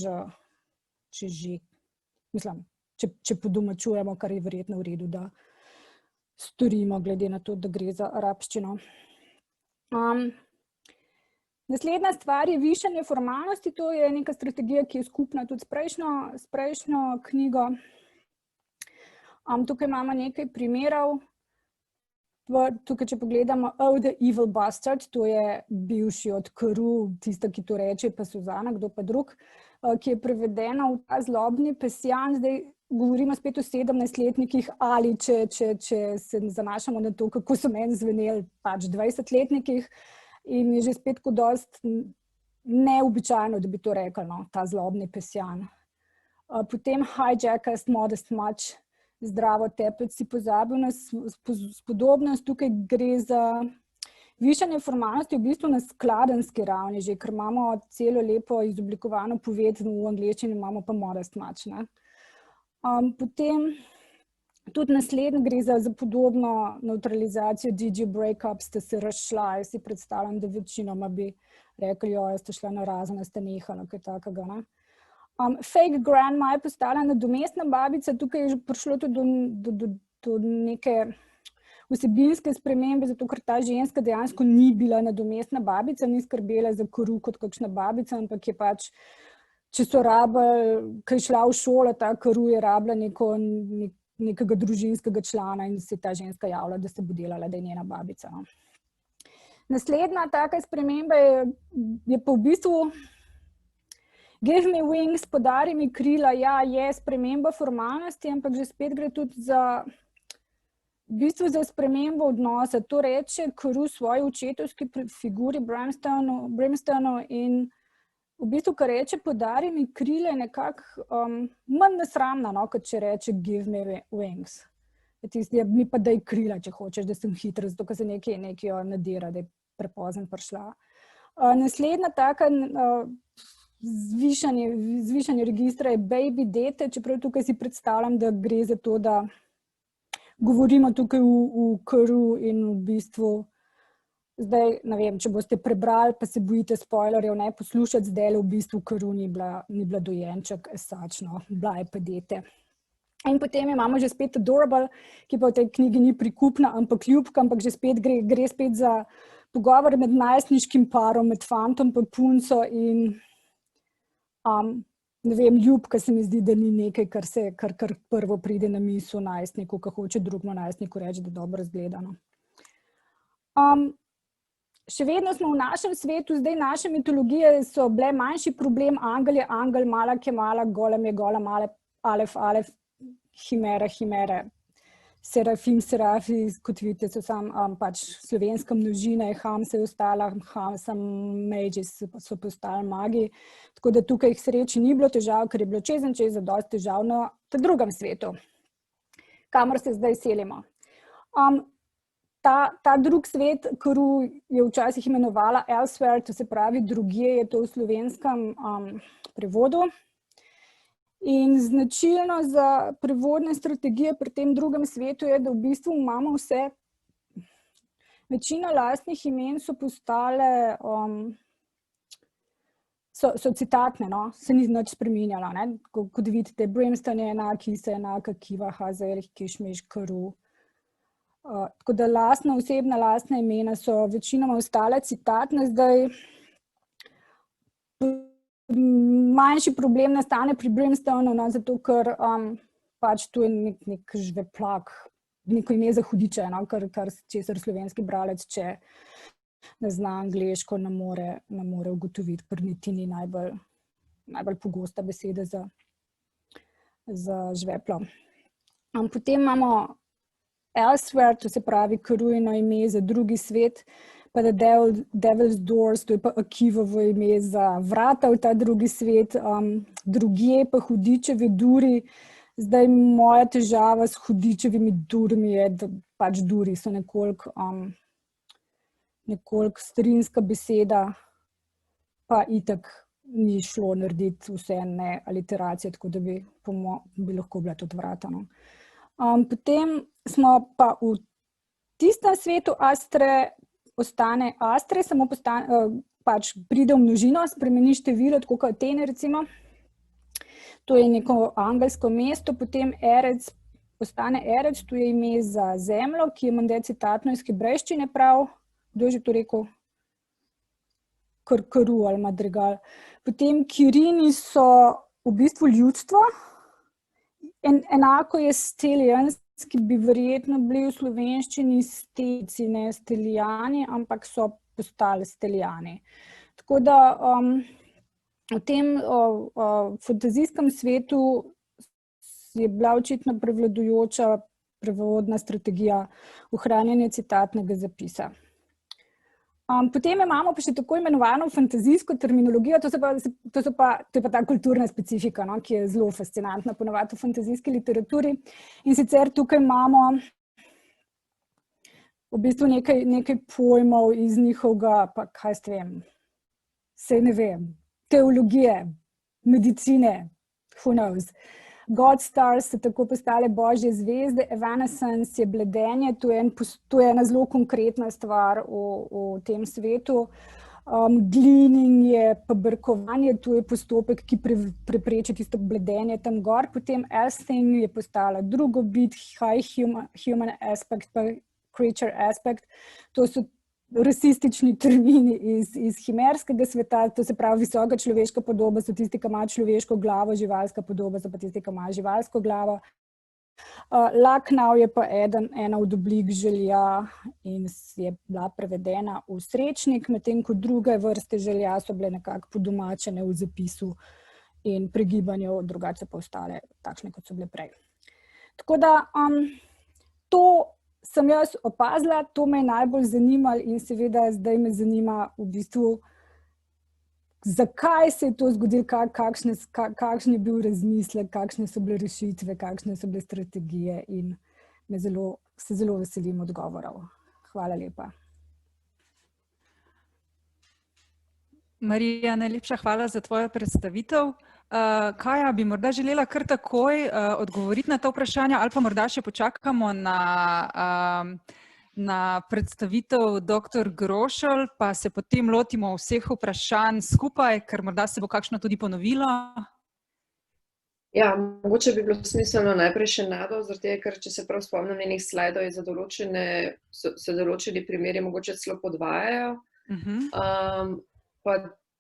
Speaker 4: če podomačujemo, kar je verjetno v redu, da storimo, glede na to, da gre za arabščino. Naslednja stvar je višanje formalnosti, to je neka strategija, ki je skupna tudi s prejšnjo knjigo. Tukaj imamo nekaj primerov. Tukaj, če pogledamo, Oh, the Evil Bastard, to je bivši od Carew, tista, ki to reče, pa Suzana, kdo pa drug, ki je prevedena v ta zlobni pesjan. Zdaj govorimo spet o 17-letnikih ali če se zanašamo na to, kako so meni zveneli pač 20-letnikih. In je že spet kot dost neobičajno, da bi to rekel, no, ta zlobni pesjan. Potem Hijackers, Modest Much, Zdravo tepec, si pozabil na spodobnost. Tukaj gre za višanje formalnosti v bistvu na skladenski ravni, že, ker imamo celo lepo izoblikovano poved, v angleščini imamo pa Modest Much. Ne. Potem tudi naslednji gre za podobno neutralizacijo DJ breakup, ste se razšla, jaz si predstavljam, da večinoma bi rekli, jaz ste šla na razen, ste nehala, kaj takega. Ne? Fake grandma je postala nadomestna babica, tukaj je prišlo tudi do neke vsebinske spremembe, zato ker ta ženska dejansko ni bila nadomestna babica, ni skrbela za Carew kot kakšna babica, ampak je pač, če so rabili, ko je šla v šolo, ta Carew je rabila nekega družinskega člana in se ta ženska javlja, da se bo delala, da je njena babica. No. Naslednja taka sprememba je pa v bistvu Give me wings, podari mi krila, ja, je sprememba formalnosti, ampak že spet gre tudi za spremembo odnosa. To reče Carew svoji očetovski figuri Brimstonu in v bistvu, kar reče, podari mi krila, je nekako manj nesramna, no, kot če reče give me wings. Mi pa daj krila, če hočeš, da sem hitra, zato ker se nekaj nadira, da je prepozen prišla. Naslednja taka zvišanje registra je baby dete, čeprav tukaj si predstavljam, da gre za to, da govorimo tukaj v Carew in v bistvu zdaj, ne vem, če boste prebrali, pa se bojite spoilerjev, ne poslušati, zdaj v bistvu Carew ni bila dojenček, esačno, bila je pa dete. In potem imamo že spet Adorable, ki pa v tej knjigi ni prikupna, ampak ljubka, ampak že spet gre spet za pogovor med najstniškim parom, med fantom pa punco in ne vem, ljubka se mi zdi, da ni nekaj, kar prvo pride na misel najstniku, ko hoče drugemu najstniku reči, da dobro izgledano. Še vedno smo v našem svetu, zdaj naše mitologije so bile manjši problem, angel je angel, malak je malak, golem je golem, alef, himere, serafim, serafi, kot vidite, so pač slovenska množina, Hamsa je ostala, Hamsa, Magi so postali magi, tako da tukaj jih sreči ni bilo težav, ker je bilo čez dosti težav na drugem svetu, kamor se zdaj selimo. Ta drug svet, Carew je včasih imenovala Elsewhere, to se pravi drugje, je to v slovenskem prevodu. In značilno za prevodne strategije pri tem drugem svetu je, da v bistvu imamo večina lastnih imen so postale, so citatne, no? Se ni nič spreminjala. Ne? Kot vidite, Brimstone je enak, Isa je enaka, Kiva, Hazael, Kišmiš, Carew. Tako da osebna imena so večinoma ostale citatne. Zdaj manjši problem nastane pri Brimstonu, no, zato ker pač tu je nek žveplak, neko ime za hudiče, no, kar česar slovenski bralec, če ne zna angleško, ne more ugotoviti, ker niti ni najbolj pogosta beseda za žveplo. Potem imamo Elsewhere, to se pravi Carewino ime za drugi svet, pa The Devil's Doors, to je pa Akivovo ime za vrata v ta drugi svet, drugje pa hudičevi duri. Zdaj moja težava s hudičevimi durmi je, da pač duri so nekoliko starinska beseda, pa itak ni šlo narediti vse ne aliteracije, tako da bi lahko bila tudi vrata. No. Potem smo pa v tistem svetu Astre ostane Astre, samo pač pride v množino, spremeni število, tako kot Atene recimo. To je neko angelsko mesto, potem Erec ostane Erec, to je ime za zemljo, ki je menda citatno iz hebrejščine prav. Kdo je že to rekel? Karu ali Madrigal. Potem Kirini so v bistvu ljudstvo. Enako je Stelians, ki bi verjetno bili v slovenščini Steci, ne Stelijani, ampak so postali Stelijani. Tako da v tem fantazijskem svetu je bila očitno prevladujoča prevodna strategija ohranjanja citatnega zapisa. Potem imamo pa še tako imenovano fantazijsko terminologijo, to je pa ta kulturna specifika, no, ki je zelo fascinantna ponavadi v fantazijski literaturi. In sicer tukaj imamo v bistvu nekaj pojmov iz njihovega, pa kaj vem, saj ne vem, teologije, medicine, who knows. God stars so tako postale božje zvezde, evanescence je bledenje, to je ena zelo konkretna stvar v tem svetu. Gleaning je pobrkovanje, to je postopek, ki prepreči tisto bledenje tam gor. Potem earthing je postala drugo bit, high human aspect pa creature aspect. To so rasistični termini iz himerskega sveta, to se pravi visoka človeška podoba so tisti, ki ima človeško glavo, živalska podoba so pa tisti, ki ima živalsko glavo. Lucknow je pa ena od oblik želja in je bila prevedena v srečnik, medtem ko druge vrste želja so bile nekako podomačene v zapisu in pregibanju, drugače pa ostale takšne, kot so bile prej. Tako da to sem jaz opazila, to me je najbolj zanimalo in seveda zdaj me zanima v bistvu, zakaj se je to zgodilo, kakšen je bil razmislek, kakšne so bile rešitve, kakšne so bile strategije in se zelo veselim odgovorov. Hvala lepa.
Speaker 3: Marija, najlepša hvala za tvojo predstavitev. Kaja, bi morda želela kar takoj odgovoriti na to vprašanje ali pa morda še počakamo na predstavitev dr. Grošelj, pa se potem lotimo vseh vprašanj skupaj, ker morda se bo kakšno tudi ponovilo.
Speaker 5: Ja, mogoče bi bilo smiselno najprej še Nado, zaradi tega, ker če se prav spomnim njenih slajdov, je se določeni primeri mogoče celo podvajajo. Pa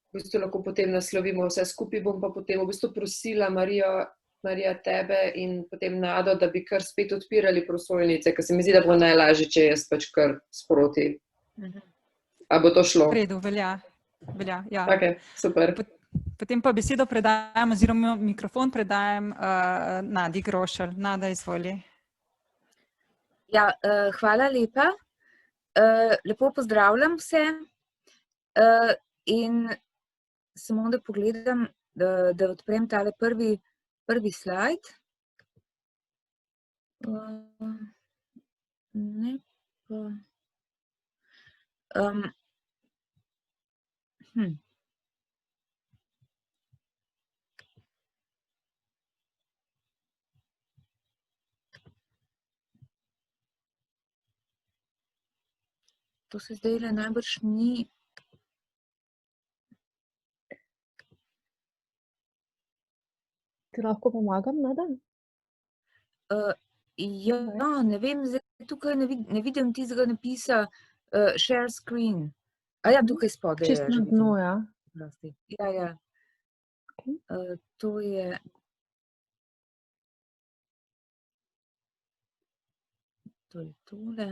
Speaker 5: v bistvu lahko potem naslovimo vse skupaj, bom pa potem v bistvu prosila Marija tebe in potem Nado, da bi kar spet odpirali prosojnice, ker se mi zdi, da bo najlažje, če jaz pač kar sproti. A bo to šlo?
Speaker 3: V redu, velja, ja.
Speaker 5: Ok, super.
Speaker 3: Potem pa besedo predajam, oziroma mikrofon predajam Nadi Grošelj. Nada, izvoli.
Speaker 6: Ja, hvala lepa. Lepo pozdravljam vse. In samo da pogledam, da odprem tale prvi slajd. Ne pa... To se zdajle najbrž ni...
Speaker 1: Ti lahko pomagam, Nada?
Speaker 6: Ja, ne vem, zdaj tukaj ne vidim tistega napisa share screen. Ja, tukaj spodaj je.
Speaker 1: Čisto na dnu, ja.
Speaker 6: Ja. To je... To je tole.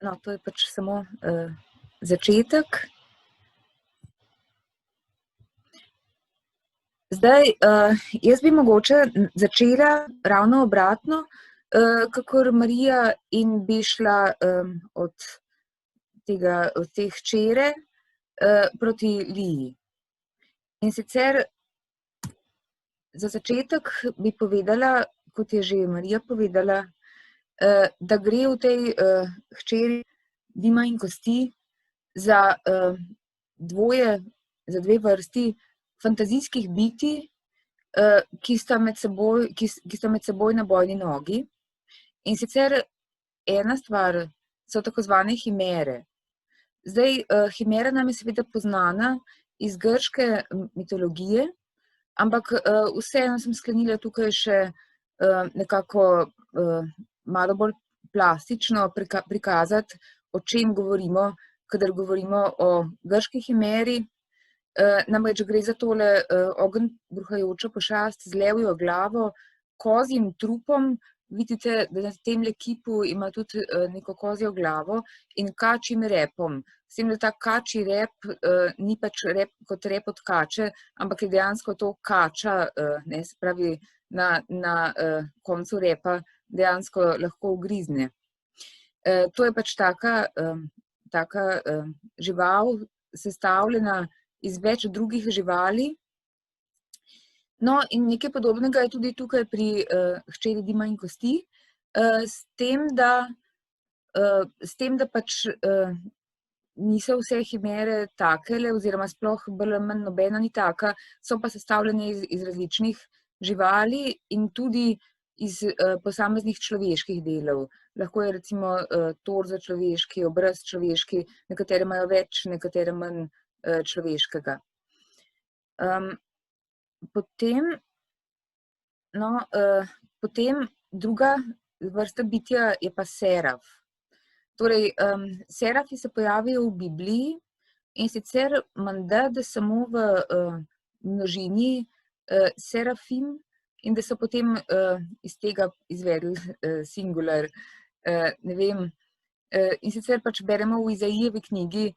Speaker 6: No, to je pač samo začetek. Zdaj, jaz bi mogoče začela ravno obratno, kakor Marija, in bi šla od te hčere proti Liji. In sicer za začetek bi povedala, kot je že Marija povedala, da gre v tej hčeri Dima in kosti za dve vrsti fantazijskih bitij, ki sta med seboj na bojni nogi. In sicer ena stvar so tako zvane himere. Zdaj, himera nam je seveda poznana iz grške mitologije, ampak vseeno sem sklenila tukaj še nekako malo bolj plastično prikazati, o čem govorimo, kadar govorimo o grški himeri. Namreč gre za tole ogenj bruhajočo pošast z levjo glavo, kozjim trupom. Vidite, da na temle kipu ima tudi neko kozjo glavo in kačjim repom. S tem, da ta kačji rep ni pač rep kot rep od kače, ampak je dejansko to kača, se pravi na koncu repa dejansko lahko ugrizne. To je pač taka žival sestavljena iz več drugih živali. No, in nekaj podobnega je tudi tukaj pri hčeri Dima in kosti, s tem, da pač niso vse himere takele, oziroma sploh bolj ali manj nobena ni taka, so pa sestavljene iz različnih živali in tudi iz posameznih človeških delov. Lahko je recimo torzo človeški, obraz človeški, nekatere imajo več, nekatere manj človeškega. Potem druga vrsta bitja je pa seraf. Torej, serafi se pojavijo v Bibliji in sicer menda, da samo v množini serafim in da so potem iz tega izvedli singular, ne vem. In sicer pač beremo v Izaijevi knjigi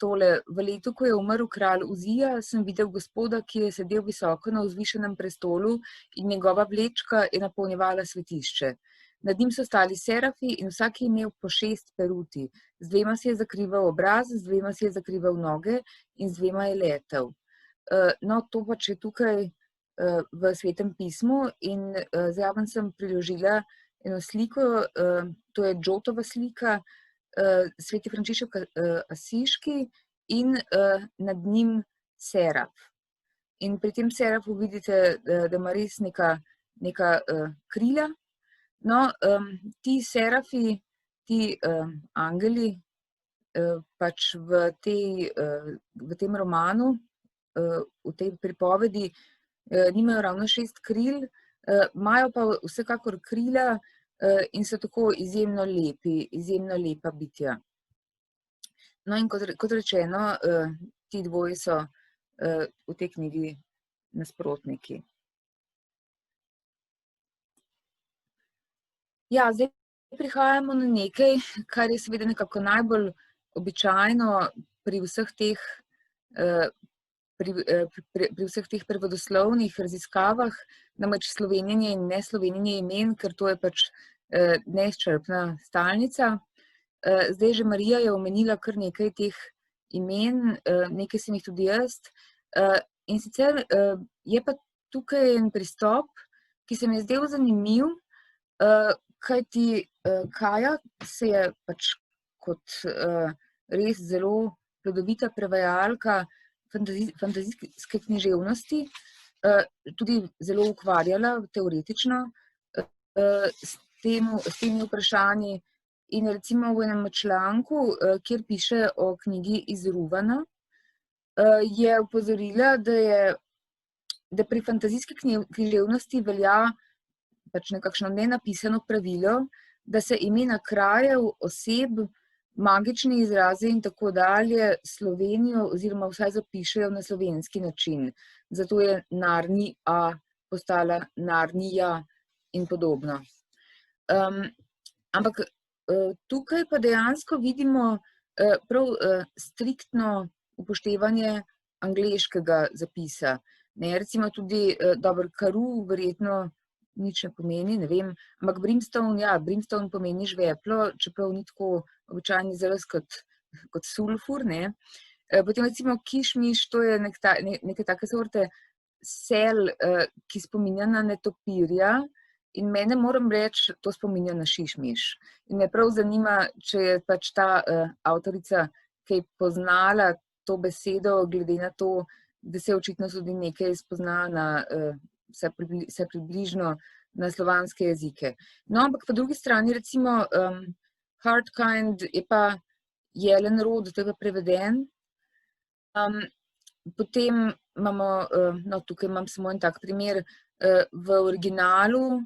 Speaker 6: tole: v letu, ko je umrl kralj Uzija, sem videl Gospoda, ki je sedel visoko na vzvišenem prestolu in njegova vlečka je napolnjevala svetišče. Nad njim so stali serafi in vsak je imel po 6 peruti. Z 2 si je zakrival obraz, z 2 si je zakrival noge in z 2 je letel. No, to pač je tukaj v Svetem pismu in zraven sem priložila eno sliko, to je Džotova slika, Sveti Frančišek Asiški in nad njim seraf. In pri tem serafu vidite, da ima res neka krila. No, ti serafi, ti angeli, pač v tem romanu, v tej pripovedi, nimajo ravno 6 kril, imajo pa vsekakor krila in so tako izjemno lepa bitja. No, in kot rečeno, ti dvoji so v tej knjigi nasprotniki. Ja, zdaj prihajamo na nekaj, kar je seveda nekako najbolj običajno pri vseh teh prevodoslovnih raziskavah, namreč slovenjenje in neslovenjenje imen, ker to je pač neizčrpna stalnica. Zdaj že Marija je omenila kar nekaj teh imen, nekaj sem jih tudi jaz. In sicer je pa tukaj en pristop, ki se mi je zdel zanimiv, kajti Kaja se je pač kot res zelo plodovita prevajalka fantazijske književnosti tudi zelo ukvarjala teoretično s temi vprašanji. In recimo v enem članku, kjer piše o knjigi iz Ruvana, je opozorila, da pri fantazijski književnosti velja pač nekakšno nenapisano pravilo, da se imena krajev, oseb, magični izrazi in tako dalje slovenijo oziroma vsaj zapišejo na slovenski način. Zato je Narnia postala Narnija in podobno. Ampak tukaj pa dejansko vidimo prav striktno upoštevanje angleškega zapisa. Recimo tudi, dobro, Karu verjetno nič ne pomeni, ne vem, ampak Brimstone, ja, Brimstone pomeni žveplo, čeprav ni tako običajni izraz kot sulfur, ne. Potem recimo Kišmiš, to je neke take sorte sel, ki spominja na netopirja In mene, moram reči, to spominja na šišmiš. In me prav zanima, če je pač ta avtorica kaj poznala to besedo, glede na to, da se očitno tudi nekaj spozna na vse približno na slovanske jezike. No, ampak po drugi strani, recimo, Hardkind je pa Jelenrod, to je pa preveden. Potem imamo, no, tukaj imam samo en tak primer, v originalu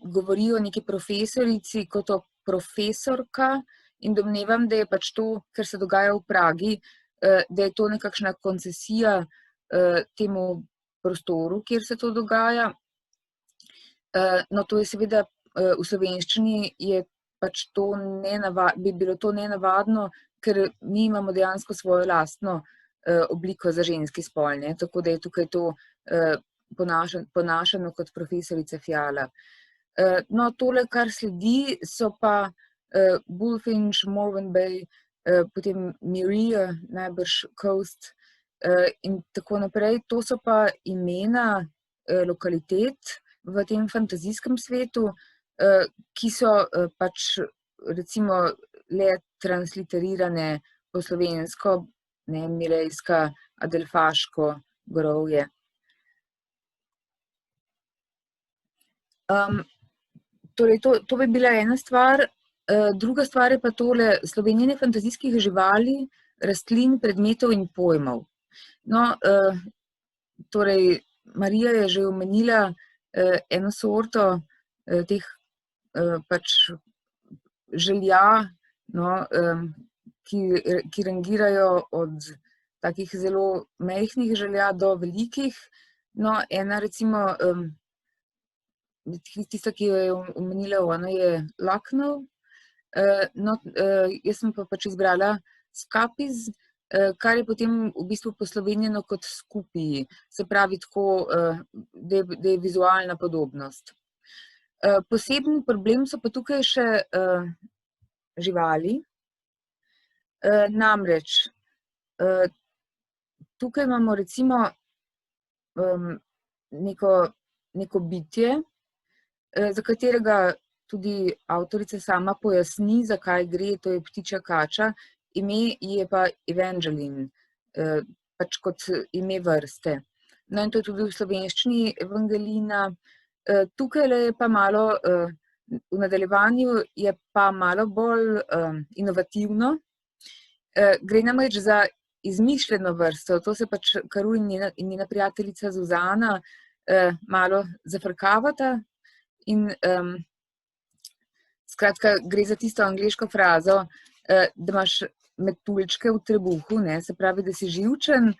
Speaker 6: govorijo o neki profesorici kot o profesorka in domnevam, da je pač to, kar se dogaja v Pragi, da je to nekakšna koncesija temu prostoru, kjer se to dogaja. No, to je seveda v slovenščini je pač to bi bilo to nenavadno, ker mi imamo dejansko svojo lastno obliko za ženski spol, ne? Tako da je tukaj to ponašano kot profesorica Fiala. No, tole, kar sledi, so pa Bullfinch, Morven Bay, potem Miria, najbrž Coast in tako naprej. To so pa imena lokalitet v tem fantazijskem svetu, ki so pač recimo le transliterirane po slovensko, ne, Mirejska, Adelfaško, Gorovje. Torej, to bi bila ena stvar. Druga stvar je pa tole, slovenjenje fantazijskih živali, rastlin, predmetov in pojmov. No, torej, Marija je že omenila eno sorto teh pač želja, no, ki rangirajo od takih zelo majhnih želja do velikih. No, ena recimo, tista, ki jo je omenila, ona je Lucknow. No, jaz sem pa pač izbrala Skapiz, kar je potem v bistvu poslovenjeno kot skupij, se pravi tako, da je vizualna podobnost. Poseben problem so pa tukaj še živali. Namreč, tukaj imamo recimo neko bitje, za katerega tudi avtorica sama pojasni, zakaj gre, to je ptičja kača, ime je pa Evangeline, pač kot ime vrste. No, in to je tudi v slovenščini Evangelina. Tukaj je pa malo, v nadaljevanju je pa malo bolj inovativno. Gre namreč za izmišljeno vrsto, to se pač Karu in njena prijateljica Zuzana malo zafrkavata in skratka, gre za tisto angleško frazo, da imaš metuljčke v trebuhu, ne, se pravi, da si živčen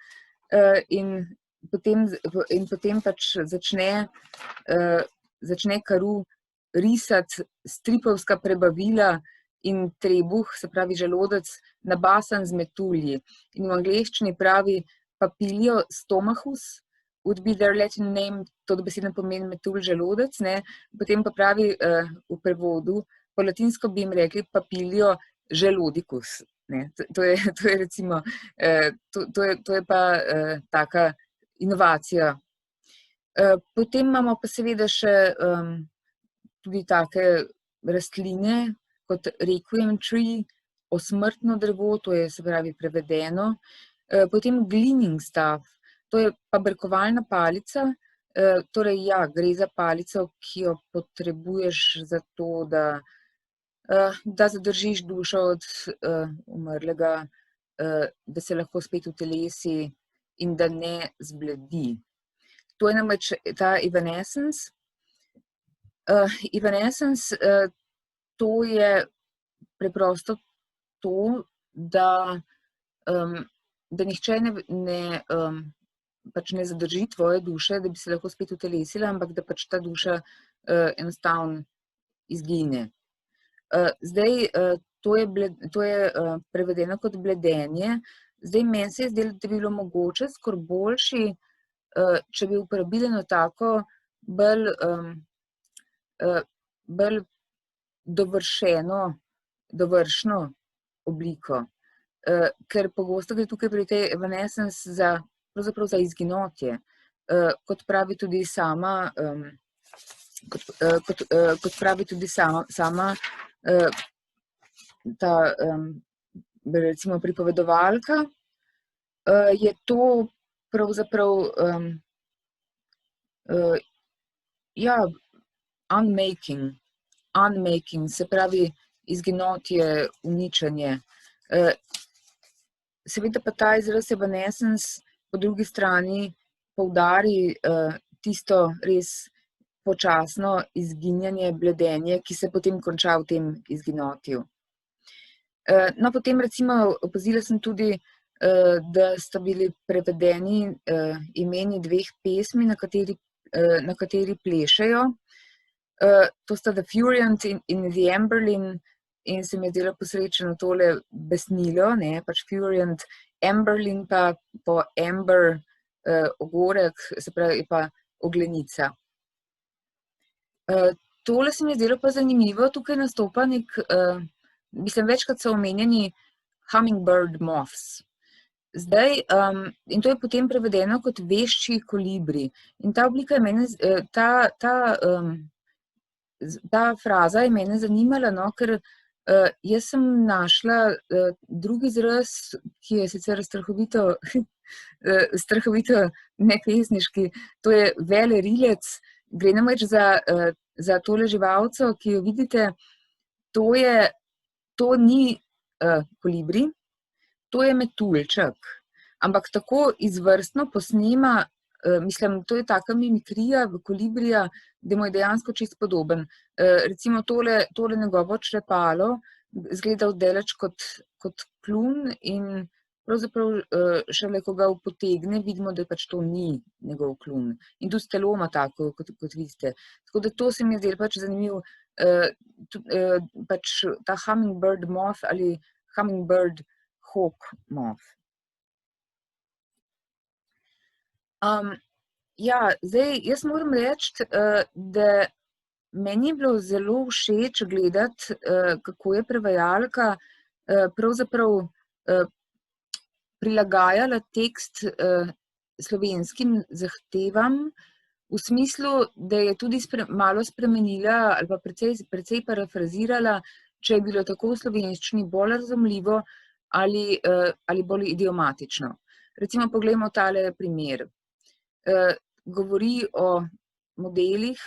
Speaker 6: in potem pač začne Karu risati stripovska prebavila in trebuh, se pravi želodec, nabasan z metulji. In v angleščini pravi papilio stomachus, would be their Latin name, to dobesedno pomeni metulj želodec, ne, potem pa pravi v prevodu, po latinsko bi jim rekli papilio želodicus, ne, to je recimo, to je pa taka inovacija. Potem imamo pa seveda še tudi take rastline, kot requiem tree, osmrtno drevo, to je se pravi prevedeno. Potem gleaning staff, to je pa brkovalna palica, torej ja, gre za palico, ki jo potrebuješ za to, da zadržiš dušo od umrlega, da se lahko spet utelesi in da ne zbledi. To je namreč ta evanescence. Evanescence, to je preprosto to, da nihče pač ne zadrži tvoje duše, da bi se lahko spet utelesila, ampak da pač ta duša enostavno izgine. Zdaj, to je prevedeno kot bledenje. Zdaj, meni se je zdelo, da bi bilo mogoče skoraj boljši, če bi uporabili eno tako bolj dovršno obliko. Ker pogosto gre tukaj pri tej evanescence pravzaprav za izginotje. Kot pravi tudi sama kot pravi tudi sama ta recimo pripovedovalka, je to pravzaprav unmaking, se pravi izginotje, uničenje. Seveda pa ta izraz evanescence po drugi strani poudari tisto res počasno izginjanje, bledenje, ki se potem konča v tem izginotju. No, potem recimo opazila sem tudi, da sta bili prevedeni imeni dveh pesmi, na kateri plešejo. To sta The Furiant in The Amberlin, in se mi je zdelo posrečeno tole besnilo, pač Furiant, Amberlin pa po Amber ogorek, se pravi pa oglenica. Tole se mi je zdelo pa zanimivo, tukaj nastopa večkrat so omenjeni hummingbird moths. Zdaj, in to je potem prevedeno kot vešči kolibri. In ta oblika je mene, ta fraza je mene zanimala, no, ker jaz sem našla drugi izraz, ki je sicer strahovito nepesniški, to je velerilec. Gre namreč za tole živalco, ki jo vidite, to ni kolibri, to je metuljček, ampak tako izvrstno posnema, mislim, to je taka mimikrija v kolibrija, da mu je dejansko čisto podoben. Recimo tole njegovo črepalo izgleda oddaleč kot kljun in pravzaprav šele, ko ga potegne, vidimo, da pač to ni njegov kljun. In tudi telo ima tako, kot vidite. Tako da to se mi je zdelo pač zanimivo, pač ta hummingbird moth ali hummingbird hawk moth. Zdaj, jaz moram reči, da meni je bilo zelo všeč gledati, kako je prevajalka pravzaprav prilagajala tekst slovenskim zahtevam, v smislu, da je tudi malo spremenila ali pa precej parafrazirala, če je bilo tako v slovenščini bolj razumljivo ali bolj idiomatično. Recimo, poglejmo tale primer. Govori o modelih,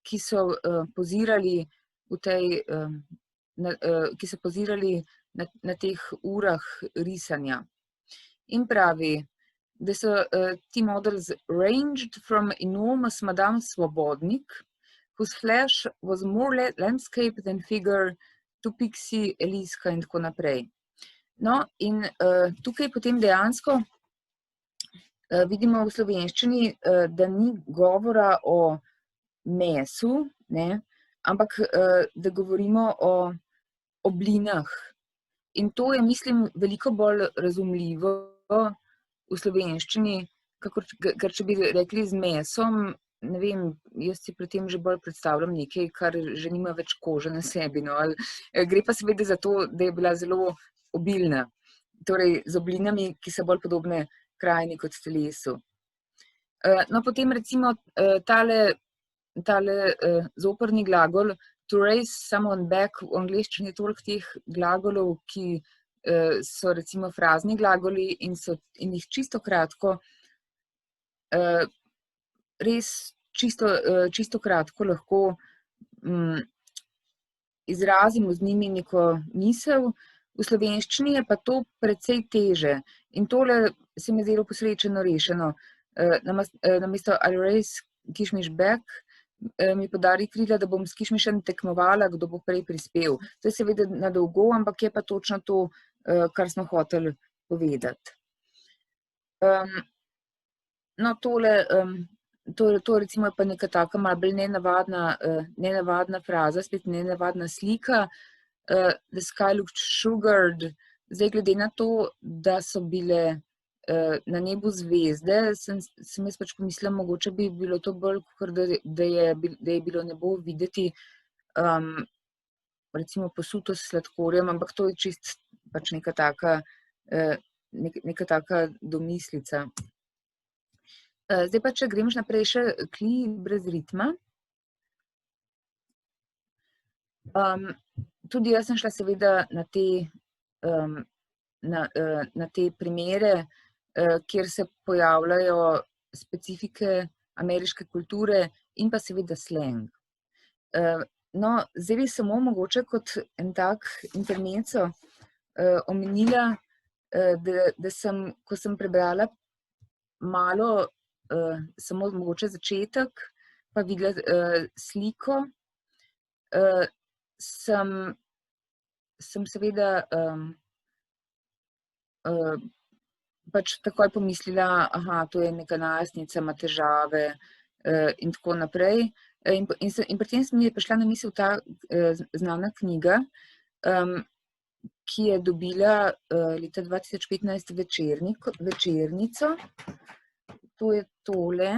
Speaker 6: ki so pozirali na teh urah risanja. In pravi, da so ti models ranged from enormous Madame Svobodnik, whose flesh was more landscape than figure, to Pixie, Eliska in tako naprej. No, in tukaj potem dejansko vidimo v slovenščini, da ni govora o mesu, ampak da govorimo o oblinah. In to je, mislim, veliko bolj razumljivo v slovenščini, ker če bi rekli z mesom, ne vem, jaz si pri tem že bolj predstavljam nekaj, kar že nima več kože na sebi. Gre pa seveda za to, da je bila zelo obilna, torej z oblinami, ki so bolj podobne krajini kot telesu. No, potem recimo tale zoprni glagol to raise someone back, v angleščini je toliko teh glagolov, ki so recimo frazni glagoli in jih čisto kratko, res čisto kratko lahko izrazimo z njimi neko misel. V slovenščini je pa to precej teže in tole se mi je zdelo posrečeno rešeno. Namesto I'll raise Kišmiš back, mi podari krila, da bom s Kišmišem tekmovala, kdo bo prej prispel. To je seveda na dolgo, ampak je pa točno to, kar smo hoteli povedati. No, to recimo je pa neka taka malo bolj nenavadna fraza, spet nenavadna slika. The sky looked sugared. Zdaj, glede na to, da so bile na nebu zvezde, sem jaz pač pomislila, mogoče bi bilo to bolj, da je bilo nebo videti recimo posuto s sladkorjem, ampak to je čist pač neka taka domislica. Zdaj pa, če gremo naprej še Kli brez ritma. Tudi jaz sem šla seveda na te primere, kjer se pojavljajo specifike ameriške kulture in pa seveda slang. No, zdaj bi samo mogoče kot en tak intermezzo omenila, da sem, ko sem prebrala malo, samo mogoče začetek, pa videla sliko, sem seveda pač takoj pomislila, aha, to je neka najstnica, ima težave in tako naprej. In pri tem mi je prišla na misel ta znana knjiga, ki je dobila leta 2015 večernico. To je tole.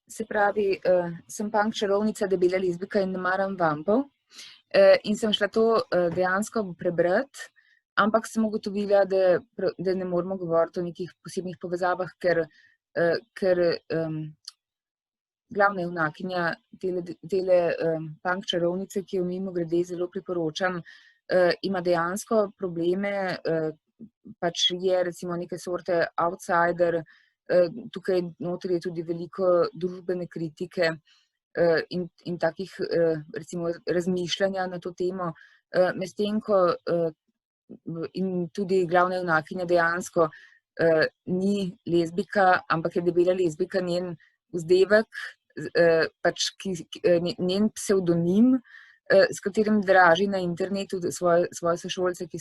Speaker 6: Se pravi, sem punk čarovnica, debela lezbika in ne maram vampov. In sem šla to dejansko prebrati, ampak sem ugotovila, da ne moramo govoriti o nekih posebnih povezavah, ker glavna junakinja tele punk čarovnice, ki jo mimogrede zelo priporočam, ima dejansko probleme, pač je recimo neke sorte outsider, tukaj noter je tudi veliko družbene kritike in takih recimo razmišljanja na to temo, medtem ko in tudi glavna junakinja dejansko ni lezbika, ampak je debela lezbika, njen vzdevek, pač njen psevdonim, s katerim draži na internetu svoje sošolce, ki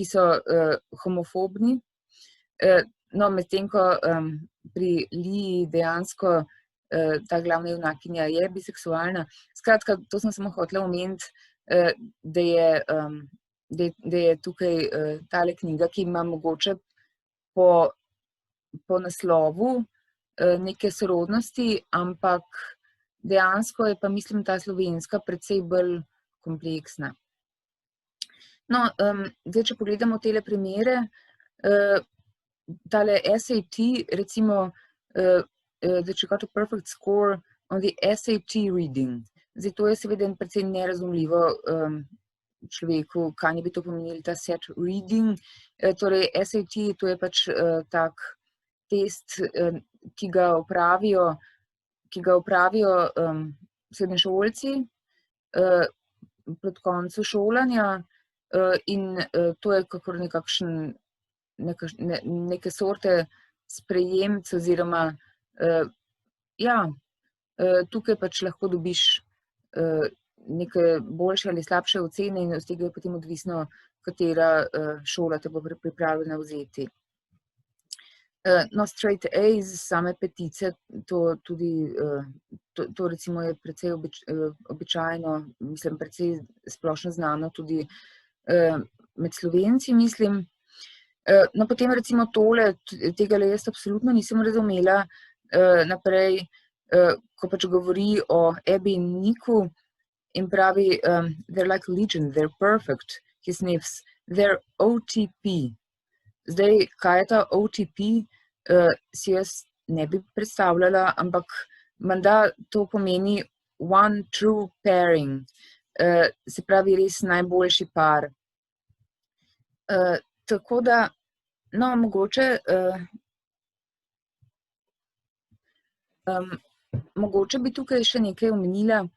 Speaker 6: so homofobni. No, medtem ko pri Liji dejansko ta glavna junakinja je biseksualna. Skratka, to sem samo hotela omeniti, da je tukaj tale knjiga, ki ima mogoče po naslovu neke sorodnosti, ampak dejansko je pa, mislim, ta slovenska precej bolj kompleksna. No, zdaj, če pogledamo tele primere, tale SAT, recimo, that you got a perfect score on the SAT reading. Zdaj, to je seveda precej nerazumljivo človeku, kaj bi to pomenili, ta SAT reading. Torej, SAT, to je pač tak test, ki ga opravijo srednješolci proti koncu šolanja in to je kakor neke sorte sprejemc oziroma tukaj pač lahko dobiš neke boljše ali slabše ocene in od tega je potem odvisno, katera šola te bo pripravljena vzeti. No, straight A's, same petice, to tudi, to recimo je precej običajno, mislim, precej splošno znano tudi med Slovenci, mislim. No, potem recimo tole, tega jaz absolutno nisem razumela naprej, ko pač govori o Abby in Niku in pravi, they're like legion, they're perfect, he sniffs, they're OTP. Zdaj, kaj je ta OTP, si jaz ne bi predstavljala, ampak menda to pomeni one true pairing, se pravi res najboljši par. Tako da, no, mogoče bi tukaj še nekaj omenila,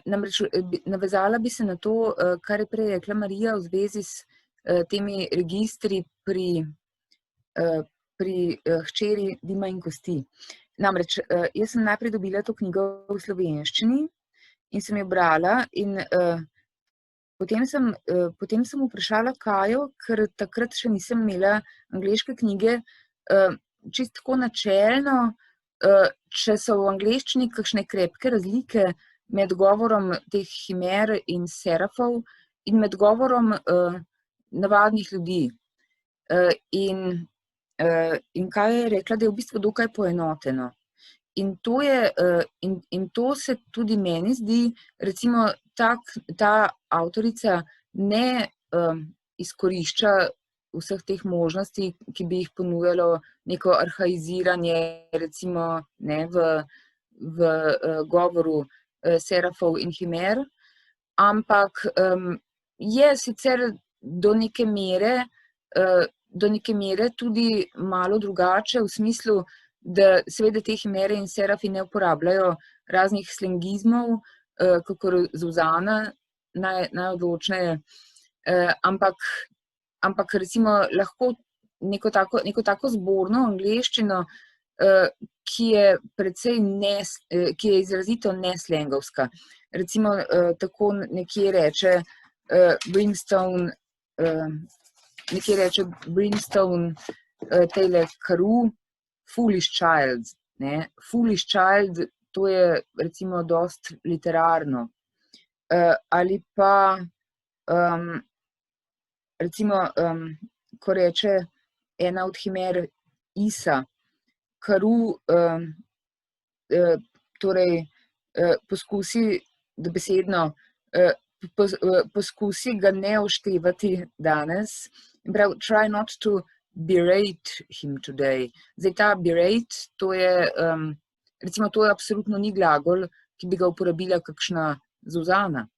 Speaker 6: namreč navezala bi se na to, kar je prej rekla Marija v zvezi s temi registri pri hčeri Dima in kosti. Namreč, jaz sem najprej dobila to knjigo v slovenščini in sem jo brala in potem sem vprašala Kajo, ker takrat še nisem imela angleške knjige, čisto tako načelno, če so v angleščini kakšne krepke razlike med govorom teh himer in serafov in med govorom navadnih ljudi. In kaj je rekla, da je v bistvu dokaj poenoteno. In to se tudi meni zdi, recimo ta avtorica ne izkorišča vseh teh možnosti, ki bi jih ponujalo neko arhaiziranje, recimo ne, v govoru serafov in himer, ampak je sicer do neke mere tudi malo drugače v smislu, da seveda te himere in serafi ne uporabljajo raznih slengizmov, kakor Zuzana najodločneje, ampak recimo lahko neko tako zborno angleščino, ki je izrazito neslengovska. Recimo tako nekje reče Brimstone, tejle Carew, foolish child. Ne? Foolish child, to je recimo dost literarno. Ali pa recimo, ko reče ena od himer Isa, Carew, torej poskusi dobesedno, poskusi ga ne oštevati danes, prav, try not to berate him today. Zdaj ta berate, to je, recimo to absolutno ni glagol, ki bi ga uporabila kakšna Zuzana.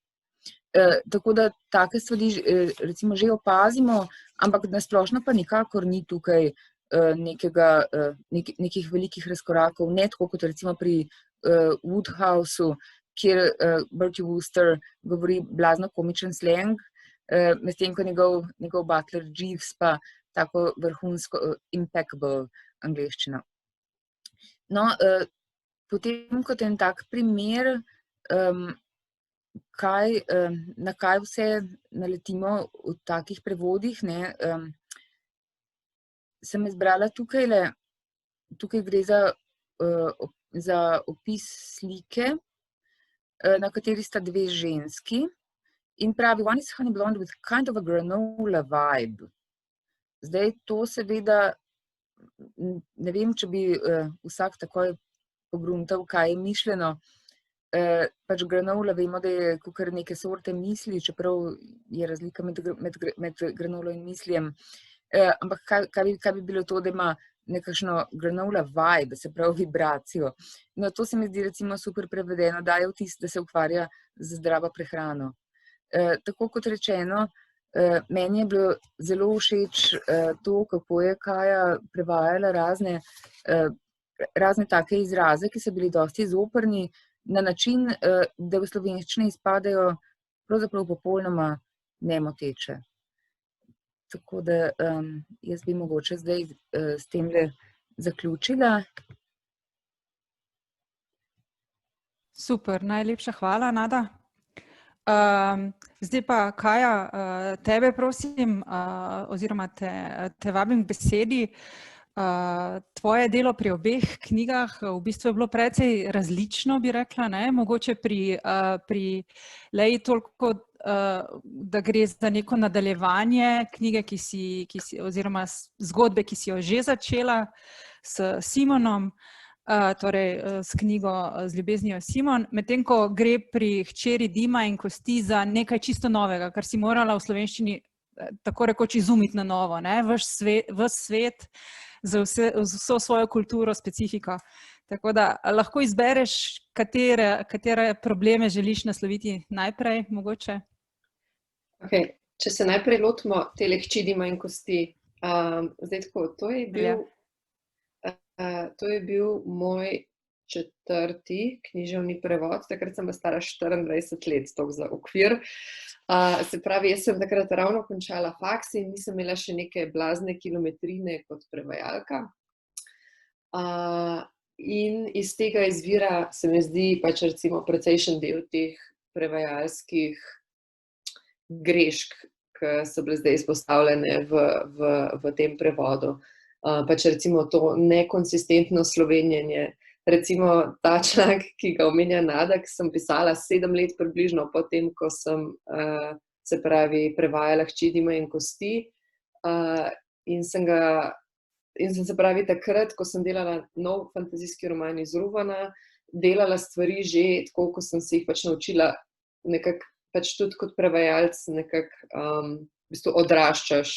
Speaker 6: Tako da take stvari recimo že opazimo, ampak nasplošno pa nikakor ni tukaj nekih velikih razkorakov, ne tako kot recimo pri Woodhouseu, kjer Bertie Wooster govori blazno komičen sleng, medtem ko njegov butler Jeeves pa tako vrhunsko impeccable angleščino. No, potem kot en tak primer, na kaj vse naletimo v takih prevodih, ne, sem izbrala tukajle, tukaj gre za opis slike, na kateri sta dve ženski in pravi, one is honey blonde with kind of a granola vibe. Zdaj to seveda, ne vem, če bi vsak takoj pogruntal, kaj je mišljeno. Pač granola vemo, da je kakor neke sorte misli, čeprav je razlika med granolo in mislijem. Ampak kaj bi bilo to, da ima nekakšno granola vibe, se pravi vibracijo. No, to se mi zdi recimo super prevedeno, daje vtis, da se ukvarja z zdravo prehrano. Tako kot rečeno, meni je bilo zelo všeč to, kako je Kaja prevajala razne take izraze, ki so bili dosti zoprni, na način, da v slovenščini izpadajo pravzaprav popolnoma nemoteče. Tako da jaz bi mogoče zdaj s temle zaključila.
Speaker 3: Super, najlepša hvala, Nada. Zdaj pa, Kaja, tebe prosim, oziroma te vabim k besedi. Tvoje delo pri obeh knjigah v bistvu je bilo precej različno, bi rekla, ne? Mogoče pri Leji toliko, da gre za neko nadaljevanje knjige, oziroma zgodbe, ki si jo že začela s Simonom, torej s knjigo Z ljubeznijo Simon, medtem ko gre pri hčeri Dima in kosti za nekaj čisto novega, kar si morala v slovenščini tako rekoč izumiti na novo, ne? Ves svet, z vso svojo kulturo, specifiko. Tako da lahko izbereš, katere probleme želiš nasloviti najprej, mogoče?
Speaker 5: Okay. Če se najprej lotimo tele hči Dima in kosti, zdaj tako, to je bil moj 4. književni prevod, takrat sem bila stara 24 let, toliko za okvir. Se pravi, jaz sem takrat ravno končala faks in nisem imela še neke blazne kilometrine kot prevajalka. In iz tega izvira se mi zdi pač recimo precejšen del teh prevajalskih grešk, ki so bile zdaj izpostavljene v tem prevodu. Pač recimo to nekonsistentno slovenjenje. Recimo ta članek, ki ga omenja Nada, ki sem pisala 7 let približno potem, ko sem se pravi prevajala hči Dima in kosti. In sem se pravi takrat, ko sem delala nov fantazijski roman iz Ruvana, delala stvari že tako, ko sem se jih pač naučila nekako pač tudi kot prevajalc nekako v bistvu odraščaš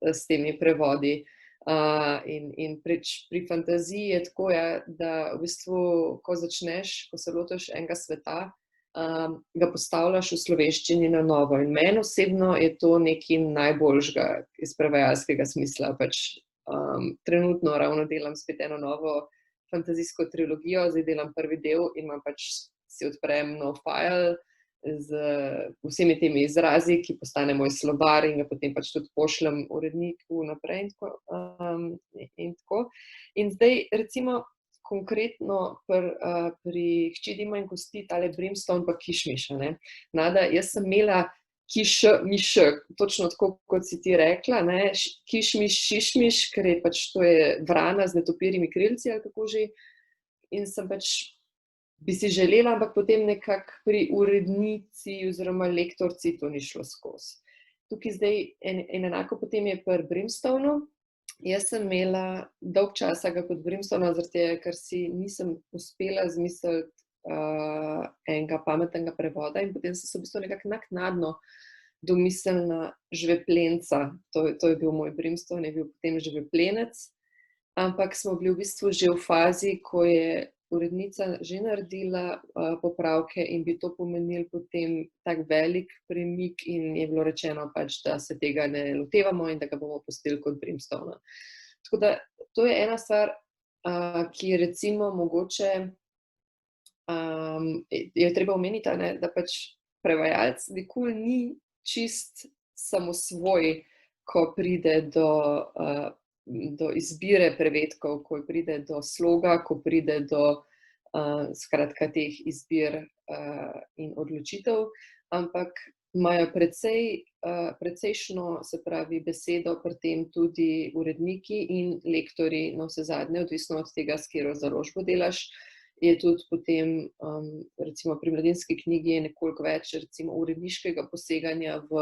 Speaker 5: s temi prevodi. In pri fantaziji je tako, da v bistvu, ko se lotiš enega sveta, ga postavljaš v slovenščini na novo. In meni osebno je to nekaj najboljšega iz prevajalskega smisla. Trenutno ravno delam spet eno novo fantazijsko trilogijo, zdaj delam prvi del in imam si odprem nov file z vsemi temi izrazi, ki postane moj slovar in ga potem tudi pošljem uredniku naprej in tako. In zdaj recimo konkretno pri Hči dima in kosti, tale Brimstone pa Kišmiš. Nada, jaz sem imela Kišmiš, točno tako, kot si ti rekla, Kišmiš, Šišmiš, ker je to je vrana z netopirjimi krilci ali kako že. In sem bi si želela, ampak potem nekako pri urednici oziroma lektorci to ni šlo skozi. Tukaj zdaj enako potem je pri Brimstoneu. Jaz sem imela dolg časa ga kot Brimstonea, ker si nisem uspela zmisliti enega pametnega prevoda in potem sem se v bistvu nekako naknadno domislila žveplenca. To je bil moj Brimstone, je bil potem žveplenec, ampak smo bili v bistvu že v fazi, ko je urednica že naredila popravke in bi to pomenil potem tak velik premik in je bilo rečeno da se tega ne lotevamo in da ga bomo pustili kot Brimstone. Tako da to je ena stvar, ki recimo mogoče je treba omeniti, da prevajalec nikoli ni čist samosvoj, ko pride do izbire prevedkov, ko pride do sloga, ko pride do skratka teh izbir in odločitev, ampak imajo precejšno, se pravi, besedo pri tem tudi uredniki in lektorji, navsezadnje, odvisno od tega, s katero založbo delaš. Je tudi potem, recimo pri Mladinski knjigi je nekoliko več recimo uredniškega poseganja v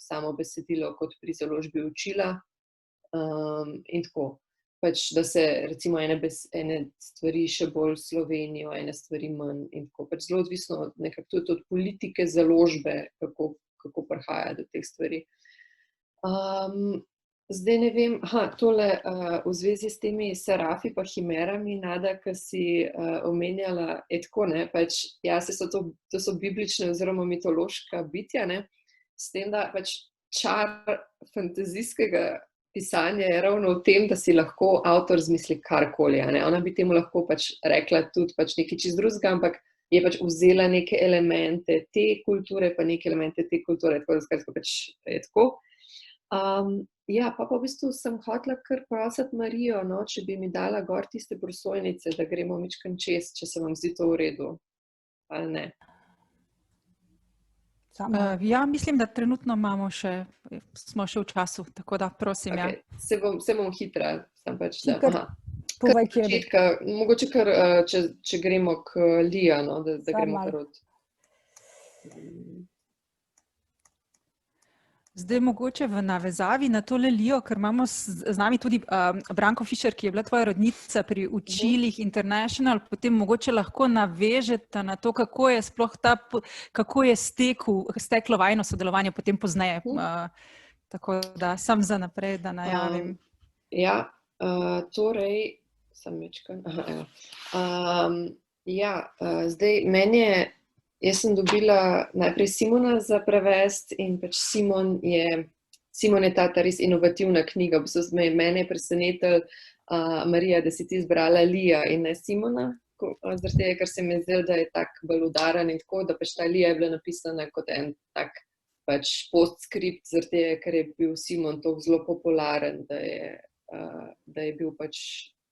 Speaker 5: samo besedilo kot pri založbi Učila. In tako, da se recimo ene stvari še bolj Slovenijo, ene stvari manj in tako, zelo odvisno nekako tudi od politike založbe, kako prihaja do teh stvari. Zdaj ne vem, tole v zvezi s temi serafi pa himerami, Nada, ki si omenjala, je tako, to so biblične oziroma mitološka bitja, s tem, da čar fantazijskega pisanja je ravno v tem, da si lahko avtor zmisli karkoli. Ona bi temu lahko rekla tudi nekaj čist drugega, ampak je vzela neke elemente te kulture, pa neke elemente te kulture, tako da skratka je tako. Ja, pa v bistvu sem hotela kar prositi Marijo, če bi mi dala gor tiste prosojnice, da gremo mičkeno čez, če se vam zdi to v redu, ali ne.
Speaker 3: Ja, mislim, da trenutno smo še v času, tako da prosim.
Speaker 5: Okay. Se bom hitra, sem
Speaker 4: povej, kje bi.
Speaker 5: Mogoče kar, če gremo k Lija, da gremo kar od.
Speaker 3: Zdaj mogoče v navezavi na tole Lijo, ker imamo z nami tudi Branko Fišer, ki je bila tvoja rodnica pri Učilih International, potem mogoče lahko navežete na to, kako je sploh kako je steklo vajino sodelovanje potem pozneje. Tako da sam za naprej, da najavim.
Speaker 5: Ja, torej, sem mečkan. Zdaj meni je, jaz sem dobila najprej Simona za prevest in Simon je ta res inovativna knjiga. V bistvu mene je presenetil, Marija, da si ti izbrala Lija in ne Simona, zaradi tega, ker se mi je zdelo, da je tak bolj udaren in tako, da ta Lija je bila napisana kot en tak postskript, zaradi tega, ker je bil Simon toliko zelo popularen, da je bil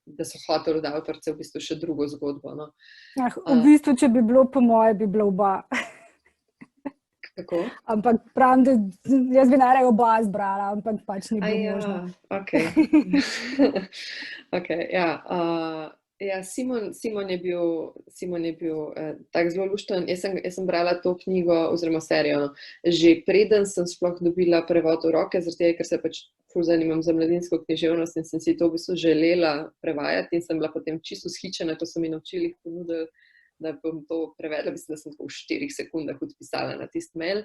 Speaker 5: da so hoteli od avtorce v bistvu še drugo zgodbo.
Speaker 4: V bistvu, če bi bilo po moje, bi bilo oba.
Speaker 5: Kako?
Speaker 4: Ampak pravim, da jaz bi najraje oba izbrala, ampak ni bilo možno.
Speaker 5: Ja, Simon je bil tak zelo lušten. Jaz sem brala to knjigo oziroma serijo že preden sem sploh dobila prevod v roke, zaradi tega, ker se ful zanimam za mladinsko književnost in sem si to v bistvu želela prevajati in sem bila potem čisto vzhičena, to so mi na Učilih ponudili, da bom to prevedla, mislim, da sem tako v 4 sekundah odpisala na tisti mail.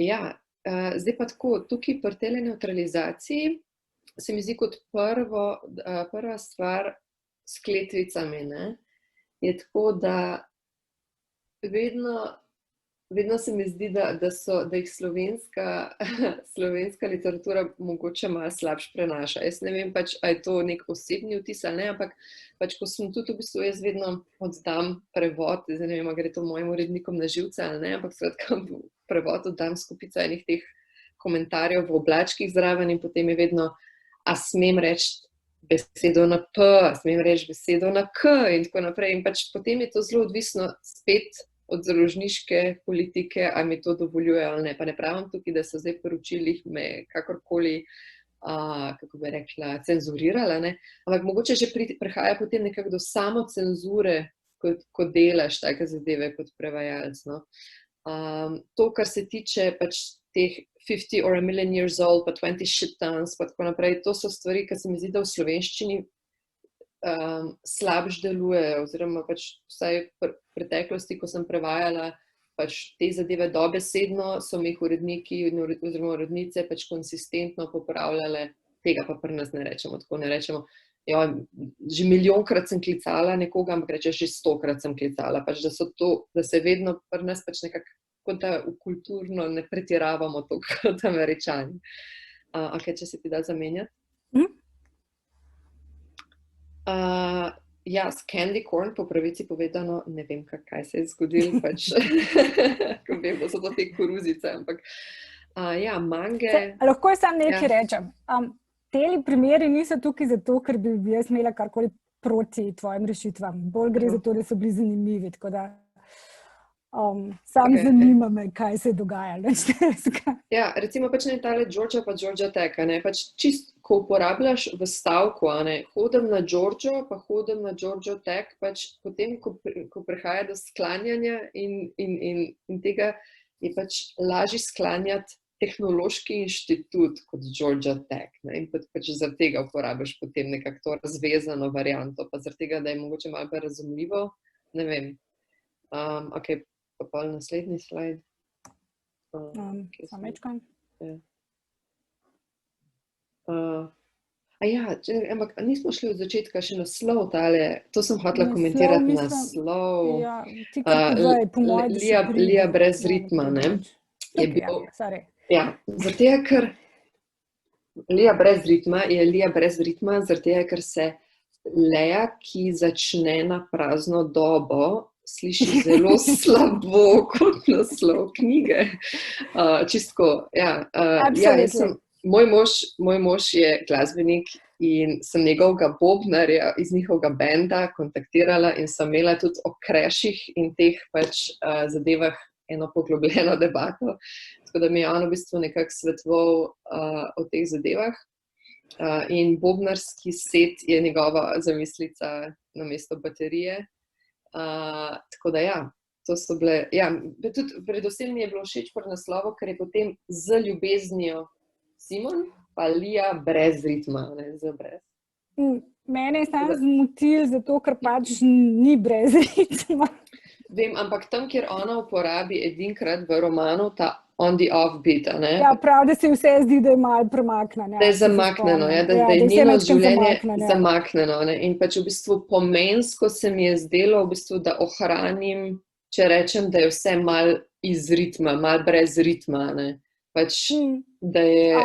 Speaker 5: Ja, zdaj pa tako, tukaj pri tej nevtralizaciji se mi zdi kot prva stvar s kletvicami, ne, je tako, da vedno se mi zdi, da jih slovenska literatura mogoče malo slabš prenaša. Jaz ne vem pač, a je to nek osebni vtis ali ne, ampak pač, ko sem tudi v bistvu, jaz vedno oddam prevod, zdaj ne vem, a gre to mojim urednikom na živce ali ne, ampak skratka prevod oddam skupico enih teh komentarjev v oblačkih zraven in potem je vedno, a smem reči besedo na P, a smem reči besedo na K in tako naprej. In pač potem je to zelo odvisno spet od založniške politike, ali mi to dovoljuje ali ne. Pa ne pravim tukaj, da so zdaj poročilih me kakorkoli, kako bi rekla, cenzurirala, ne? Ampak mogoče že prihaja potem nekako do samocenzure, ko delaš take zadeve kot prevajalec. No? To, kar se tiče pač teh 50 or a million years old, pa 20 shit tons, pa tako naprej, to so stvari, ki se mi zdi, da v slovenščini slabš delujejo, oziroma pač vsaj v preteklosti, ko sem prevajala pač te zadeve dobesedno, so mi jih uredniki oziroma urednice pač konsistentno popravljale, tega pa pri nas ne rečemo, tako ne rečemo, že milijonkrat sem klicala nekoga, ampak rečeš, že 100krat sem klicala, pač da se vedno pri nas pač nekako, kot da v kulturno ne pretiravamo to kot Američani. Okay, če se ti da zamenjati? Ja, s Candy Corn, po pravici povedano, ne vem, kaj se je zgodilo, pač, ko vem, da so to te koruzice, ampak ja, mange...
Speaker 4: Lahko sam nekaj rečem. Teli primeri niso tukaj zato, ker bi jaz imela karkoli proti tvojim rešitvam. Bolj gre za to, da so bili zanimivi, tako da zanima me, kaj se je dogajalo.
Speaker 5: Ja, recimo pač ne tale Georgia pa Georgia Tech, ne, pač čist, ko uporabljaš v stavku, ne, hodim na Georgio, pa hodim na Georgia Tech, pač potem, ko prihaja do sklanjanja in tega je pač lažje sklanjati tehnološki inštitut kot Georgia Tech, ne, in pač zaradi tega uporabljaš potem nekako to razvezano varianto, pa zaradi tega, da je mogoče malo pa razumljivo, ne vem. Ok, pa pol naslednji slajd.
Speaker 4: Samečkam.
Speaker 5: Ampak nismo šli od začetka še naslov tale, to sem hotela komentirati, naslov.
Speaker 4: Ja, ti kar povej, po mojem, da se pride.
Speaker 5: Lija brez ritma, ne? Je bil, ja, zaradi tega, ker Lija brez ritma je Lija brez ritma, zaradi tega, ker se Leja, ki začne na prazno dobo, sliši zelo slabo kot naslov knjige. Čistko, ja. Moj mož je glasbenik in sem njegovega bobnarja iz njihovega benda kontaktirala in sem imela tudi o crashih in teh pač zadevah eno poglobljeno debato. Tako da mi je on v bistvu nekako svetoval o teh zadevah. In bobnarski set je njegova zamislica namesto baterije. Tako da ja, to so bile, ja, tudi predvsem mi je bilo všeč pri naslovu, ker je potem z ljubeznijo Simon, pa Lija brez ritma, ne, z brez.
Speaker 4: Mene je sam zmotil, zato ker pač ni brez ritma.
Speaker 5: Vem, ampak tam, kjer ona uporabi edinkrat v romanu ta on the off beat, ne?
Speaker 4: Ja, prav, da se vse zdi, da je malo premakneno.
Speaker 5: Da je zamakneno, ja, da je njeno življenje zamakneno. Ne? In pač v bistvu pomensko se mi je zdelo, v bistvu, da ohranim, če rečem, da je vse malo iz ritma, malo brez ritma, ne? Pač, da je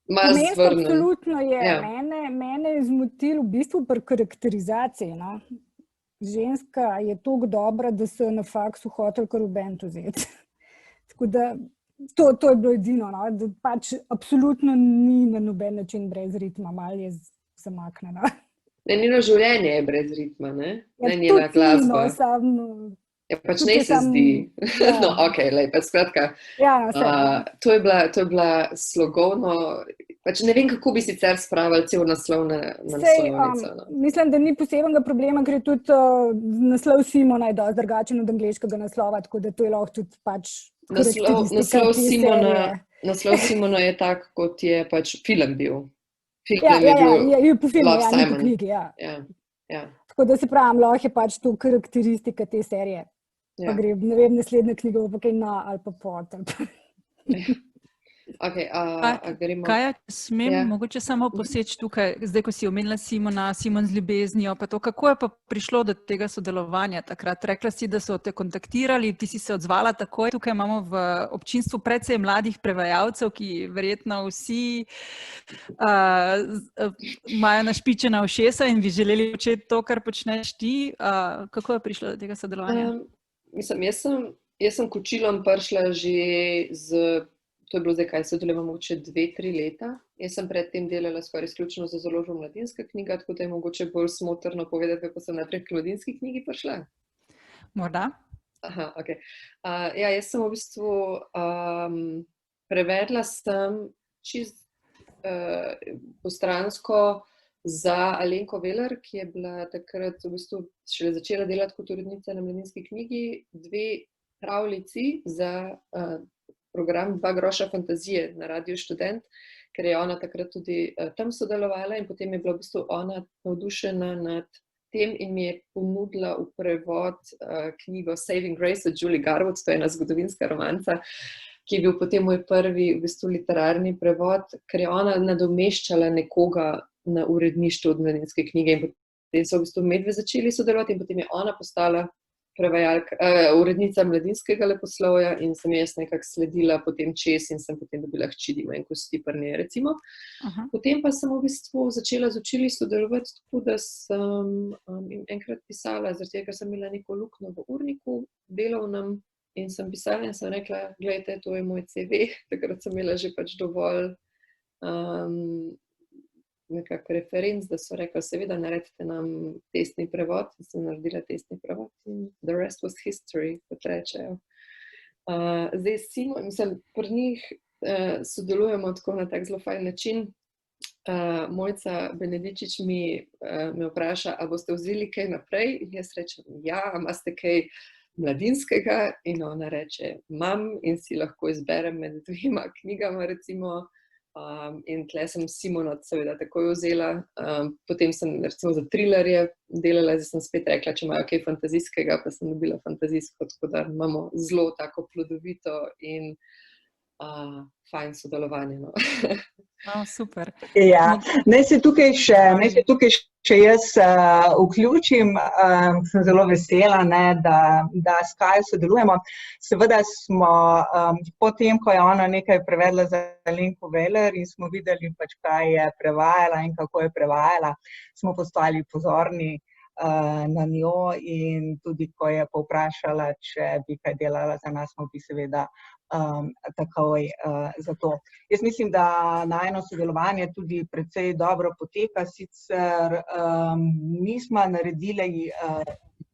Speaker 5: malo zvrnen.
Speaker 4: Absolutno je. Ja. Mene je zmotil v bistvu pri karakterizaciji, no? Ženska je toliko dobra, da so na faksu hotel kar v bend vzeti. Tako da, to je bilo edino, no? Da pač absolutno ni na noben način brez ritma, malo je zamaknjeno.
Speaker 5: Njeno življenje je brez ritma, ne? Ne njena glasba. Ja, pač ne se zdi. Ja. No, okej, pa skratka.
Speaker 4: Ja,
Speaker 5: to je bila slogovno, pač ne vem, kako bi sicer spravili cel naslov na naslovnico. No.
Speaker 4: Mislim, da ni posebnega problema, ker je tudi naslov Simona je dosti drugačen od angleškega naslova, tako da to je lahko tudi pač
Speaker 5: Naslov Simona je tak, kot je pač film bil.
Speaker 4: Film je po filmu, ni po knjigi,
Speaker 5: ja.
Speaker 4: Tako da se pravim, lahko je pač to karakteristika te serije. Pa gre, ne vem, naslednja knjiga, pa kaj na ali pa pot.
Speaker 5: Okay,
Speaker 3: Kaja, smem mogoče samo poseči tukaj, zdaj, ko si omenila Simon z ljubeznijo, pa to, kako je pa prišlo do tega sodelovanja takrat? Rekla si, da so te kontaktirali, ti si se odzvala takoj. Tukaj imamo v občinstvu precej mladih prevajalcev, ki verjetno vsi imajo našpičena ušesa in bi želeli početi to, kar počneš ti. Kako je prišlo do tega sodelovanja?
Speaker 5: Jaz sem kočilom prišla že to je bilo zdaj, kaj sodelujemo, mogoče 2-3 leta. Jaz sem predtem delala skoraj izključno za založbo Mladinska knjiga, tako da je mogoče bolj smotrno povedati, kako sem najprej k Mladinski knjigi prišla.
Speaker 3: Morda.
Speaker 5: Aha, ok. Jaz sem v bistvu prevedla sem čist postransko za Alenko Veler, ki je bila takrat v bistvu šele začela delati kot urednica na Mladinski knjigi, 2 pravljici za program 2 groša fantazije na Radiu Študent, ker je ona takrat tudi tam sodelovala in potem je bila v bistvu ona navdušena nad tem in mi je ponudila v prevod knjigo Saving Grace od Julie Garwood, to je ena zgodovinska romanca, ki je bil potem moj prvi v bistvu literarni prevod, ker je ona nadomeščala nekoga na uredništvu od Mladinske knjige in potem so v bistvu medve začeli sodelovati in potem je ona postala urednica Mladinskega leposlovja in sem jaz nekako sledila potem čez in sem potem dobila hči Dima in kosti prne, recimo. Potem pa sem v bistvu začela z učili sodelovati tako, da sem enkrat pisala, zaradi ker sem imela neko luknjo v urniku delovnem in sem pisala in sem rekla, glejte, to je moj CV, takrat sem imela že pač dovolj nekak referenc, da so rekli, seveda naredite nam testni prevod, in sem naredila testni prevod in the rest was history, kot rečejo. Zdaj Simon, mislim, pri njih sodelujemo tako na tak zelo fajn način. Mojca Benedičič me vpraša, a boste vzeli kaj naprej? In jaz rečem, ja, a imate kaj Mladinskega? In ona reče, imam in si lahko izberem med 2 knjigama, recimo. In tle sem Simona seveda takoj vzela, potem sem recimo za trilerje delala, zdaj sem spet rekla, če imajo kaj fantazijskega, pa sem dobila fantazijsko, tako da imamo zelo tako plodovito in fajn sodelovanje. No.
Speaker 3: Super.
Speaker 7: Ja, naj se tukaj še jaz vključim, sem zelo vesela, da s Kajo sodelujemo. Seveda smo potem, ko je ona nekaj prevedla za Alenko Veler in smo videli, pač, kaj je prevajala in kako je prevajala, smo postali pozorni na njo in tudi, ko je povprašala, če bi kaj delala za nas, smo bi seveda takoj za to. Jaz mislim, da najino sodelovanje tudi precej dobro poteka, sicer nismo naredili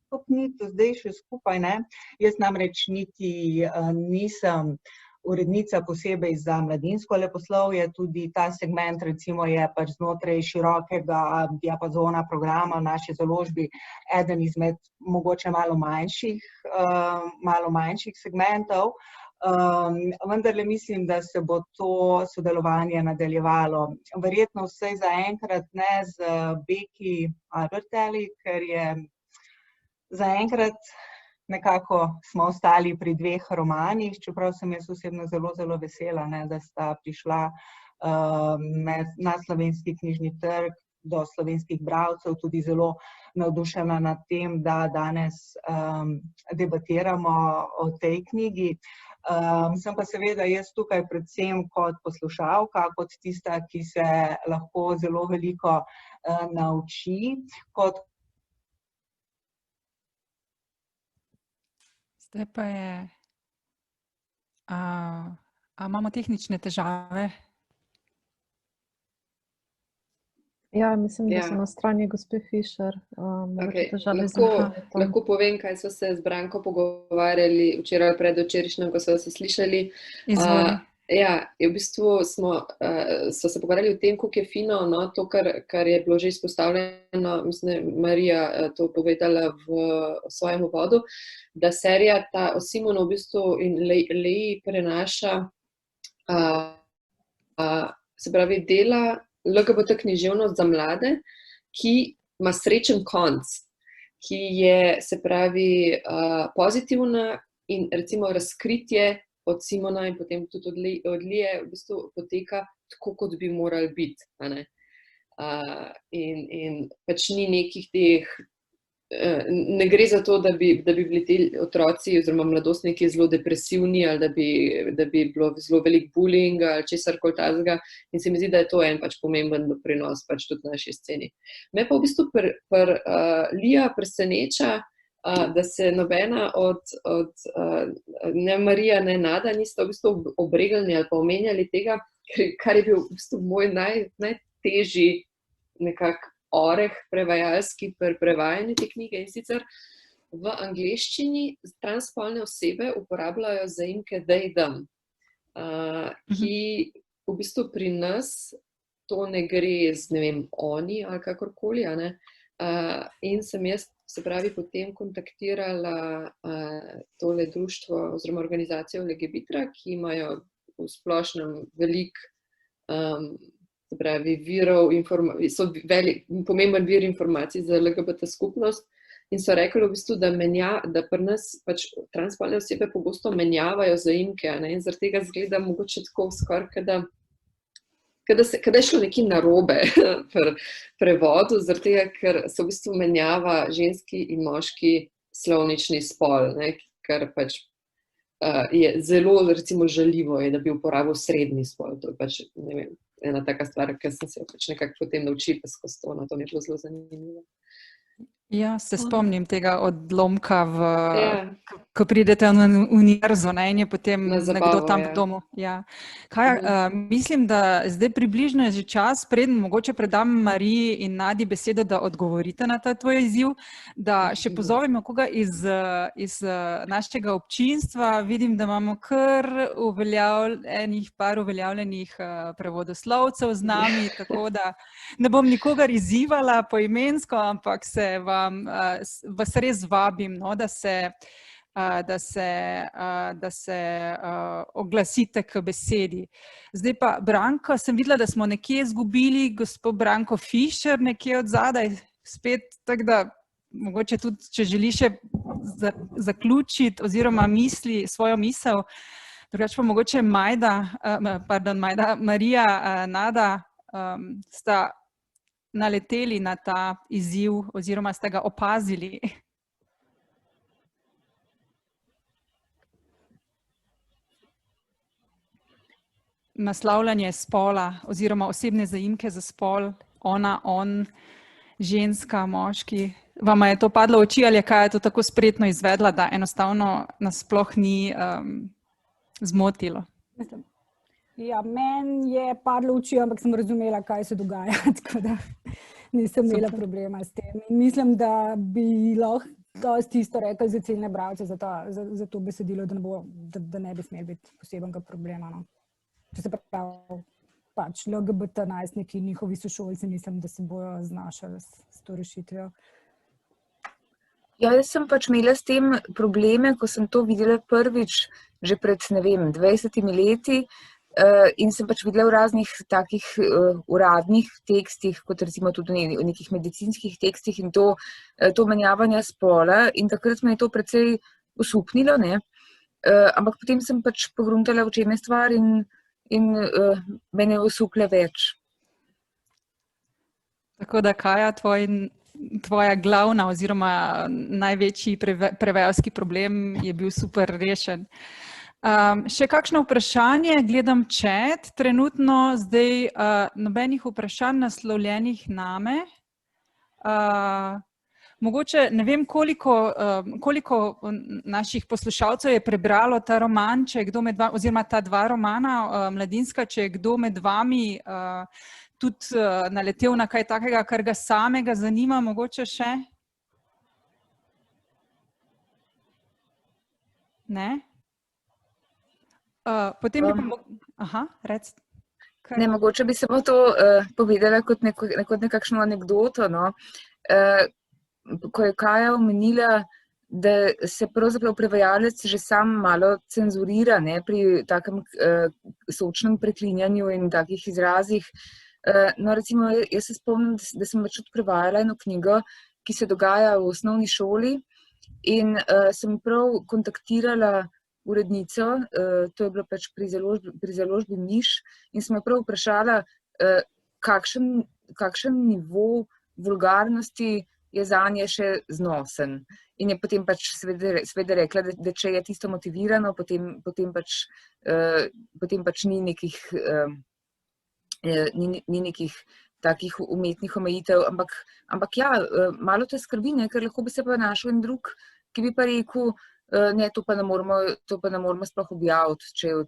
Speaker 7: knjig do zdaj še skupaj, ne. Jaz namreč niti nisem urednica posebej za mladinsko leposlovje, tudi ta segment recimo je pač znotraj širokega diapazona programa v naši založbi eden izmed mogoče malo manjših segmentov. Vendarle mislim, da se bo to sodelovanje nadaljevalo. Verjetno vsaj zaenkrat ne z Beki Albertelli, ker je zaenkrat nekako smo ostali pri 2 romanih, čeprav sem jaz osebno zelo, zelo vesela, da sta prišla na slovenski knjižni trg do slovenskih bralcev, tudi zelo navdušena nad tem, da danes debatiramo o tej knjigi. Sem pa seveda jaz tukaj predvsem kot poslušalka, kot tista, ki se lahko zelo veliko nauči, kot
Speaker 3: Zdaj pa je, imamo tehnične težave?
Speaker 1: Ja, mislim, da so na strani gospe Fišer.
Speaker 5: Lahko povem, kaj so se z Branko pogovarjali včeraj predvčerajšnjem, ko so se slišali.
Speaker 3: Izvoli.
Speaker 5: Ja, v bistvu so se pogovarjali o tem, kako je fino, no, to, kar je bilo že izpostavljeno, mislim, Marija to povedala v svojem uvodu, da serija ta o Simonu v bistvu in Leji prenaša, se pravi, dela LGBT književnost za mlade, ki ima srečen konc, ki je, se pravi, pozitivna in recimo razkritje od Simona in potem tudi od Lije v bistvu poteka tako, kot bi morali biti. In pač ni nekih teh, ne gre za to, da bi bili ti otroci oziroma mladostniki zelo depresivni ali da bi bilo zelo velik bullying ali česarkoli takega. In se mi zdi, da je to en pač pomemben doprinos pač tudi naši sceni. Me pa v bistvu Lija preseneča, da se nobena od ne Marija, ne Nada nista v bistvu obregnili ali pa omenjali tega, kar je bil v bistvu moj najtežji nekako oreh prevajalski pri prevajanju te knjige, in sicer v angleščini transspolne osebe uporabljajo zaimke they, them, ki v bistvu pri nas to ne gre z, ne vem, oni ali kakorkoli, in sem jaz, se pravi, potem kontaktirala tole društvo oziroma organizacijo Legebitra, ki imajo v splošnem se pravi, so pomemben vir informacij za LGBT skupnost, in so rekli v bistvu, da pri nas pač transspolne osebe pogosto menjavajo zaimke, in zaradi tega zgleda mogoče tako skoraj, da je šlo nekaj narobe pri prevodu, zaradi tega, ker se v bistvu menjava ženski in moški slovnični spol, kar pač je zelo, recimo, žaljivo je, da bi uporabil srednji spol. To je pač, ne vem, ena taka stvar, ki sem se pač nekako potem naučila skozi to, to mi je bilo zelo zanimivo.
Speaker 3: Ja, se spomnim tega odlomka, ko pridete na univerzo, in je potem nekdo tam v domu. Ja. Mislim, da zdaj približno je že čas, preden mogoče predam Mariji in Nadi besedo, da odgovorite na ta tvoj izziv, da še pozovemo koga iz našega občinstva. Vidim, da imamo kar par uveljavljenih prevodoslovcev z nami, tako da ne bom nikogar izzivala poimensko, ampak vas res vabim, da se oglasite k besedi. Zdaj pa, Branko, sem videla, da smo nekje izgubili gospod Branko Fišer, nekje od zadaj, spet, tako da mogoče tudi, če želi še zaključiti oziroma svojo misel, drugače pa mogoče Marija, Nada, sta naleteli na ta izziv oziroma ste ga opazili? Naslavljanje spola oziroma osebne zaimke za spol, ona, on, ženska, moški. Vama je to padlo v oči ali kaj je to tako spretno izvedla, da enostavno nas sploh ni zmotilo?
Speaker 4: Ja, meni je padlo v oči, ampak sem razumela, kaj se dogaja, tako da nisem imela problema s tem. In mislim, da bi lahko dosti isto rekli za ciljne bralce, za to besedilo, da ne bi smel biti posebenega problema. Če se pravi, pač LGBT najstniki in njihovi sošolci, mislim, da se bojo znašali s to rešitvijo.
Speaker 6: Ja, jaz sem pač imela s tem probleme, ko sem to videla prvič že pred, ne vem, 20 leti, in sem pač videla v raznih takih uradnih tekstih, kot recimo tudi v nekih medicinskih tekstih in to menjavanje spola, in takrat me je to precej osupnilo, ampak potem sem pač pogruntala, v čem je stvar, in mene je osupla več.
Speaker 3: Tako da, Kaja, tvoja glavna oziroma največji prevajalski problem je bil super rešen. Še kakšno vprašanje? Gledam chat. Trenutno zdaj nobenih vprašanj naslovljenih name. Mogoče ne vem, koliko naših poslušalcev je prebralo ta roman, oziroma ta dva romana, Mladinska, če je kdo med vami tudi naletel na kaj takega, kar ga samega zanima, mogoče še? Ne? Potem bi pa... Aha, reci.
Speaker 6: Ne, mogoče bi samo to povedala kot nekakšno anekdoto, ko je Kaja omenila, da se pravzaprav prevajalec že sam malo cenzurira pri takem sočnem preklinjanju in takih izrazih. No, recimo, jaz se spomnim, da sem pač prevajala eno knjigo, ki se dogaja v osnovni šoli, in sem prav kontaktirala urednico, to je bilo pač pri založbi Miš, in sem jo prav vprašala, kakšen nivo vulgarnosti je zanje še znosen. In je potem pač seveda rekla, da če je tisto motivirano, potem pač ni nekih takih umetnih omejitev, ampak ja, malo te skrbi, ker lahko bi se pa našel en drug, ki bi pa rekel, ne, to pa ne moramo sploh objaviti, če je v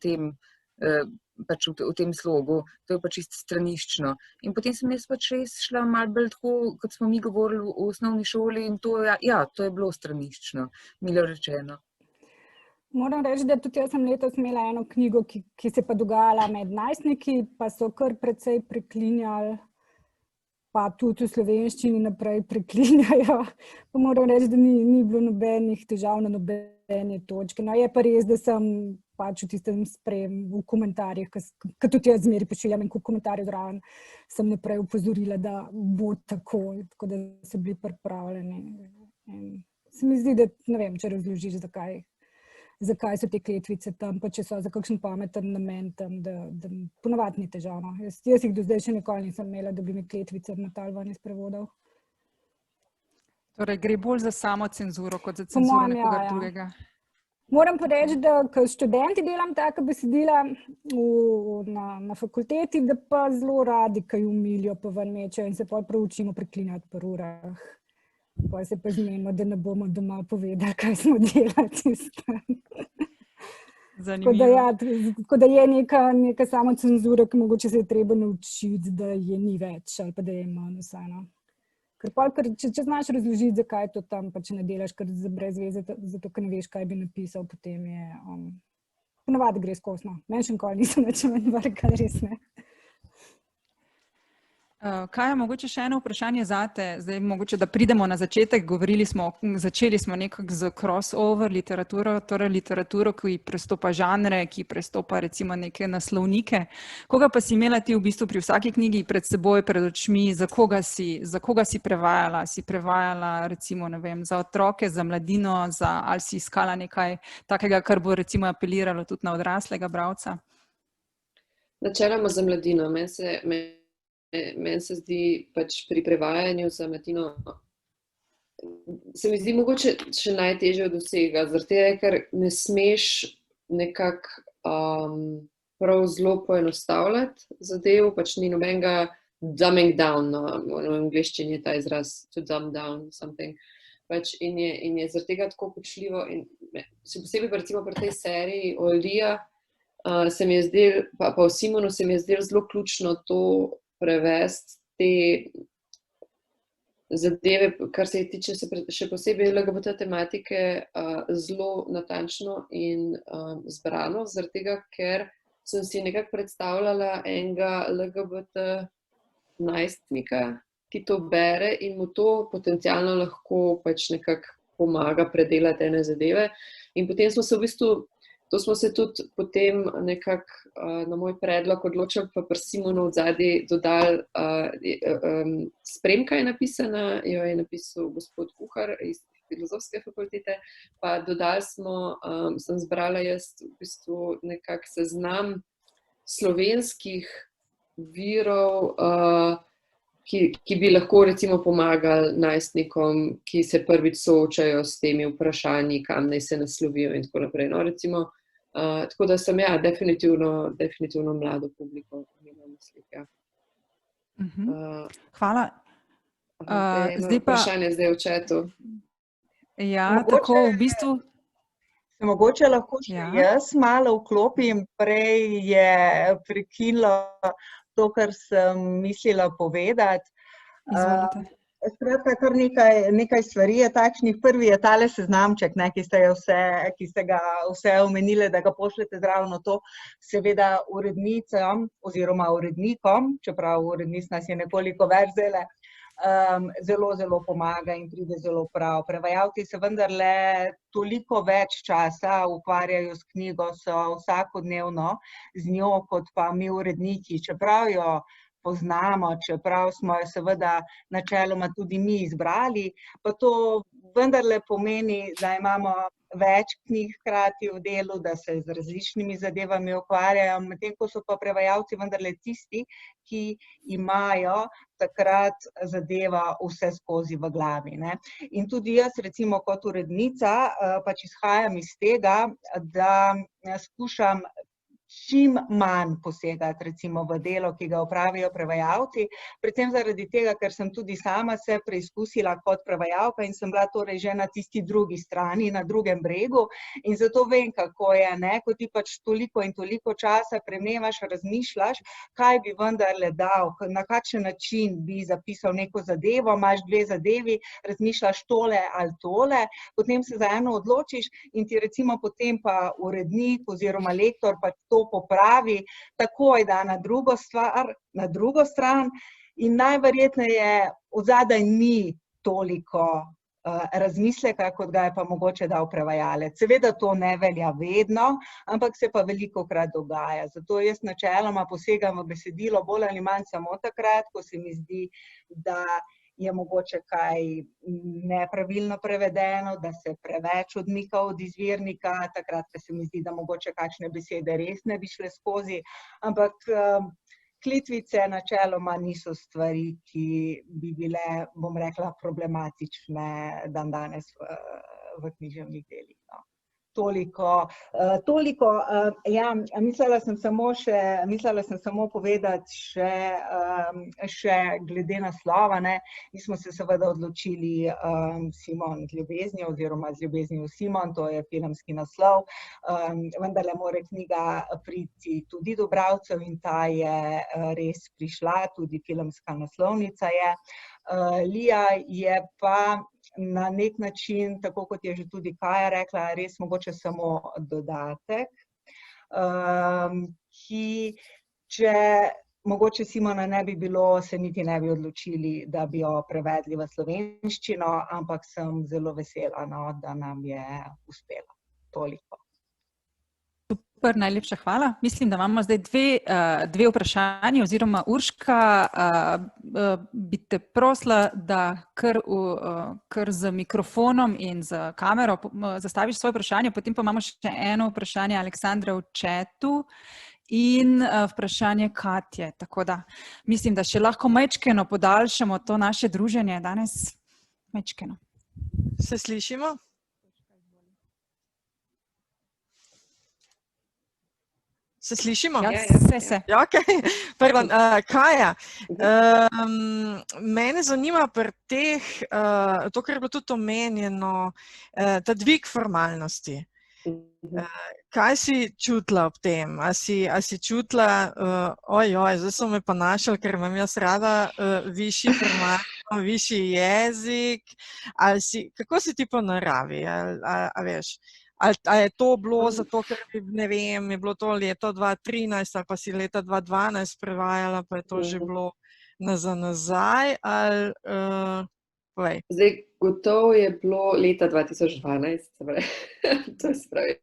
Speaker 6: tem slogu, to je pa čisto straniščno. In potem sem jaz pač res šla malo bolj tako, kot smo mi govorili v osnovni šoli, in to je bilo straniščno, milo rečeno.
Speaker 4: Moram reči, da tudi jaz sem letos imela eno knjigo, ki se pa dogajala med najstniki, pa so kar precej preklinjali, pa tudi v slovenščini naprej preklinjajo. Pa moram reči, da ni bilo nobenih težav na nobeni točki. No, je pa res, da sem pač v tistem v komentarjih, ker tudi jaz zmeri pošiljam en kup komentarjev zraven, sem naprej upozorila, da bo tako da so bili pripravljeni. In se mi zdi, da ne vem, če razložiš, zakaj so te kletvice tam, pa če so za kakšen pameten namen tam, da ponavadi ni težavno. Jaz jih do zdaj še nikoli nisem imela, da bi mi kletvice metali ven iz prevodov.
Speaker 3: Torej, gre bolj za samo cenzuro, kot za cenzuro nekoga drugega.
Speaker 4: Moram pa reči, da ko študenti delam taka besedila na fakulteti, da pa zelo radi kaj umilijo, pa ven mečejo in se potem proučimo preklinjati po urah. Pa se pa zmenimo, da ne bomo doma povedali, kaj smo delali. Tako da je neka samocenzura, ki mogoče se je treba naučiti, da je ni več, ali pa da je manj vseeno. Ker če znaš razložiti, zakaj je to tam, pa če ne delaš kar brez veze, zato ker ne veš, kaj bi napisal, potem je ponavadi gre skosno. Meni še nikoli nisem več kaj res ne.
Speaker 3: Kaj je mogoče še eno vprašanje zate? Zdaj mogoče, da pridemo na začetek, začeli smo nekako z crossover literaturo, torej literaturo, ki prestopa žanre, ki prestopa recimo neke naslovnike. Koga pa si imela ti v bistvu pri vsaki knjigi pred seboj, pred očmi, za koga si prevajala? Si prevajala recimo, ne vem, za otroke, za mladino, ali si iskala nekaj takega, kar bo recimo apeliralo tudi na odraslega bralca?
Speaker 5: Načeloma za mladino. Meni se zdi pač pri prevajanju za mladino, se mi zdi mogoče še najtežje od vsega, zaradi tega, ker ne smeš nekako prav zelo poenostavljati zadev, pač ni nobenega dumbing down, v angleščini je ta izraz, to dumb down something. Pač in je zaradi tega tako kočljivo, in še posebej recimo pri tej seriji Oldija se mi je zdelo, pa v Simonu se mi je zdelo zelo ključno to prevesti te zadeve, kar se tiče še posebej LGBT tematike, zelo natančno in zbrano, zaradi tega, ker sem si nekako predstavljala enega LGBT najstnika, ki to bere in mu to potencialno lahko pač nekako pomaga predelati ene zadeve. In potem smo se tudi potem nekako na moj predlog odločili, pa pri Simonu v zadnji dodali spremka je napisana, jo je napisal gospod Kuhar iz Filozofske fakultete, pa dodali sem zbrala jaz v bistvu nekako seznam slovenskih virov, ki bi lahko recimo pomagali najstnikom, ki se prvič soočajo s temi vprašanji, kam naj se naslovijo in tako naprej. No, recimo, tako da sem definitivno mlado publiko imela mislih.
Speaker 3: Hvala.
Speaker 5: Vprašanje zdaj v čatu.
Speaker 3: Ja, tako v bistvu.
Speaker 7: Mogoče lahko še jaz malo vklopim, prej je prekinilo to, kar sem mislila povedati.
Speaker 3: Izvolite.
Speaker 7: Skratka, kar nekaj stvari je takšnih. Prvi je tale seznamček, ki ste ga vse omenili, da ga pošljete zraven to, seveda urednicam oziroma urednikom, čeprav urednic nas je nekoliko več zdajle, zelo, zelo pomaga in pride zelo prav. Prevajalci se vendarle toliko več časa ukvarjajo s knjigo, so vsakodnevno z njo, kot pa mi uredniki, čeprav jo poznamo, čeprav smo jo seveda načeloma tudi mi izbrali, pa to vendarle pomeni, da imamo več knjig hkrati v delu, da se z različnimi zadevami ukvarjajo, medtem ko so pa prevajalci vendarle tisti, ki imajo takrat zadeva vse skozi v glavi, ne. In tudi jaz recimo kot urednica pač izhajam iz tega, da skušam čim manj posegati recimo v delo, ki ga opravijo prevajalci, predvsem zaradi tega, ker sem tudi sama se preizkusila kot prevajalka in sem bila torej že na tisti drugi strani, na drugem bregu in zato vem, kako je, ne, ko ti pač toliko in toliko časa premnevaš, razmišljaš, kaj bi vendarle dal, na kakšen način bi zapisal neko zadevo, imaš dve zadevi, razmišljaš tole ali tole, potem se za eno odločiš in ti recimo potem pa urednik oziroma lektor pač to popravi, takoj da na drugo stran in najverjetneje odzadaj ni toliko razmisleka, kot ga je pa mogoče dal prevajalec. Seveda to ne velja vedno, ampak se pa velikokrat dogaja. Zato jaz načeloma posegam v besedilo bolj ali manj samo takrat, ko se mi zdi, da je mogoče kaj nepravilno prevedeno, da se preveč odmika od izvirnika, takrat pa se mi zdi, da mogoče kakšne besede res ne bi šle skozi, ampak klitvice načeloma niso stvari, ki bi bile, bom rekla, problematične dandanes v književnih delih, no. Toliko, ja, mislila sem samo povedati še glede naslova, ne, mi smo se seveda odločili Simon z ljubeznijo oziroma z ljubeznijo Simon, to je filmski naslov, vendarle mora knjiga priti tudi do bralcev in ta je res prišla, tudi filmska naslovnica je. Lija je pa na nek način, tako kot je že tudi Kaja rekla, res mogoče samo dodatek, ki, če mogoče Simona ne bi bilo, se niti ne bi odločili, da bi jo prevedli v slovenščino, ampak sem zelo vesela, no, da nam je uspelo. Toliko.
Speaker 3: Super, najlepša hvala. Mislim, da imamo zdaj dve vprašanji, oziroma Urška, bi te prosila, da kar z mikrofonom in z kamero zastaviš svoje vprašanje, potem pa imamo še eno vprašanje Aleksandra v chatu in vprašanje Katje. Tako da mislim, da še lahko majčkeno podaljšamo to naše druženje danes. Majčkeno.
Speaker 8: Se slišimo? Se slišimo?
Speaker 3: Ja, se.
Speaker 8: Ja, okej. Pardon, Kaja, mene zanima pri teh, to, kar je bilo tudi omenjeno, ta dvig formalnosti. Kaj si čutila ob tem? A si čutila, zdaj so me pa našli, ker imam jaz rada višji format, višji jezik, kako si ti po naravi, a veš? Ali je to bilo zato, ker ne vem, je bilo to leto 2013 ali pa si leta 2012 prevajala, pa je to že bilo nazaj, ali povej.
Speaker 5: Zdaj, gotovo je bilo leta 2012, to je spravi.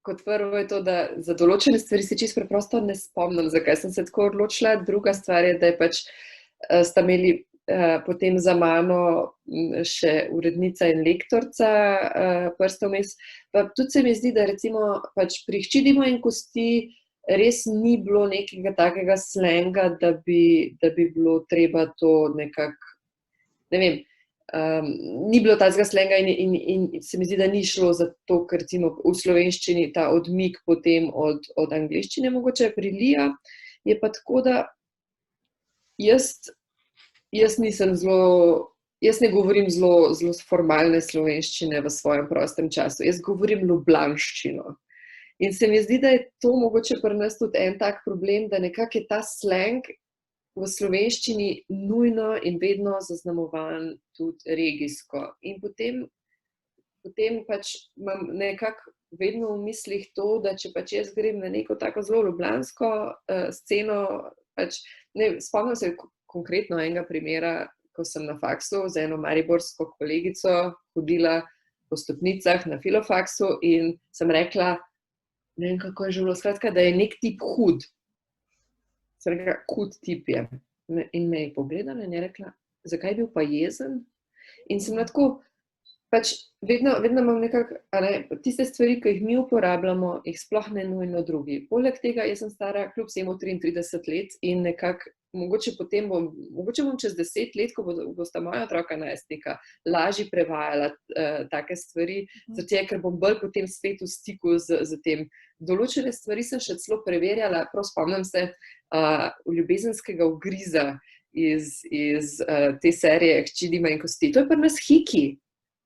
Speaker 5: Kot prvo je to, da za določene stvari se čisto preprosto ne spomnim, zakaj sem se tako odločila. Druga stvar je, da je pač sta imeli potem za mano še urednica in lektorica prste vmes. Pa tudi se mi zdi, da recimo pač pri Hči Dimo in kosti res ni bilo nekega takega slenga, da bi bilo treba to nekako, ne vem, ni bilo takega slenga in se mi zdi, da ni šlo za to, ker recimo v slovenščini ta odmik potem od angleščine mogoče pri Lija. Je pa tako, da jaz ne govorim zelo formalne slovenščine v svojem prostem času, jaz govorim ljubljanščino. In se mi zdi, da je to mogoče pri nas tudi en tak problem, da nekako je ta slang v slovenščini nujno in vedno zaznamovan tudi regijsko. In potem pač imam nekako vedno v mislih to, da če pač jaz grem na neko tako zelo ljubljansko sceno, pač, ne, spomnim se konkretno enega primera, ko sem na faksu z eno mariborsko kolegico hodila po stopnicah na filofaksu in sem rekla, ne vem, kako je že bilo, skratka, da je nek tip hud. Sem rekla, hud tip je. In me je pogledala in je rekla, zakaj je bil pa jezen? In sem tako, pač vedno imam nekako, tiste stvari, ki jih mi uporabljamo, jih sploh ne nujno drugi. Poleg tega, jaz sem stara kljub vsemu 33 let in nekako, mogoče bom čez 10 let, ko bosta moja otroka najstnika, lažje prevajala take stvari, zato ker bom bolj potem spet v stiku z tem. Določene stvari sem še celo preverjala, prav spomnim se ljubezenskega ugriza iz te serije Hči Dima in kosti. To je pri nas hiki.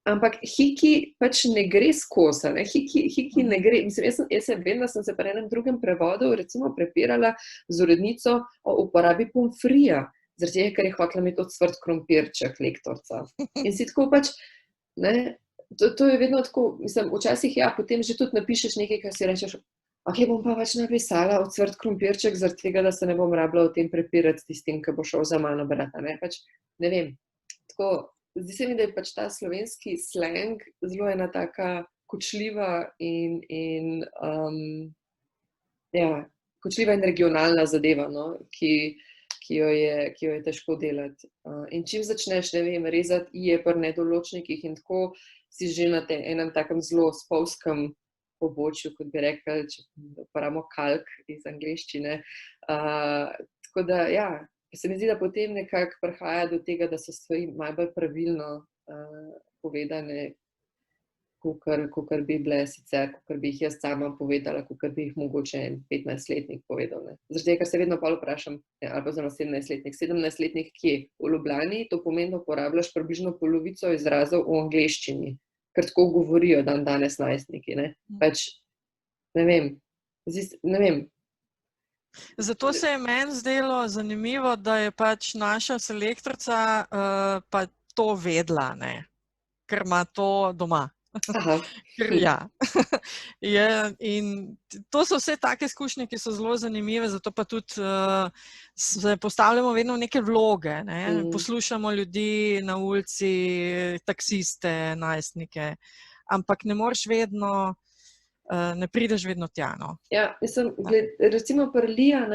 Speaker 5: Ampak hiki pač ne gre skozi, ne? Hiki ne gre. Mislim, jaz vem, da sem se pri enem drugem prevodu recimo prepirala z urednico o uporabi pomfrija, zaradi tega, ker je hotela imeti odsvrt krompirček lektorca. In si tako pač, ne, to je vedno tako, mislim, včasih potem že tudi napišeš nekaj, kar si rečeš, ok, bom pa pač napisala odsvrt krompirček, zaradi tega, da se ne bom rabila o tem prepirati s tistim, ki bo šel za mano brati, ne, pač, ne vem, tako. Zdi se mi, da je pač ta slovenski slang zelo ena taka kočljiva in kočljiva in regionalna zadeva, no, ki jo je težko delati. In čim začneš, ne vem, rezati ije pri nedoločnikih in tako, si že na enem takem zelo spolskem pobočju, kot bi rekli, če uporabimo kalk iz angleščine. Tako da, se mi zdi, da potem nekako prihaja do tega, da so stvari malo bolj pravilno povedane, kakor bi bile sicer, kakor bi jih jaz sama povedala, kakor bi jih mogoče 15-letnik povedal. Zaradi, ker se vedno pol vprašam, ali pa 17-letnik. 17-letnik kje? V Ljubljani, to pomeni, da uporabljaš približno polovico izrazov v angleščini, ker tako govorijo danes najstniki. Pač, ne vem.
Speaker 8: Zato se je meni zdelo zanimivo, da je pač naša selektorica pa to vedela, ne? Ker ima to doma. In to so vse take izkušnje, ki so zelo zanimive, zato pa tudi se postavljamo vedno v neke vloge, ne? Poslušamo ljudi na ulici, taksiste, najstnike, ampak ne moreš vedno, ne prideš vedno tja, no.
Speaker 5: Ja, mislim, recimo pri Lija,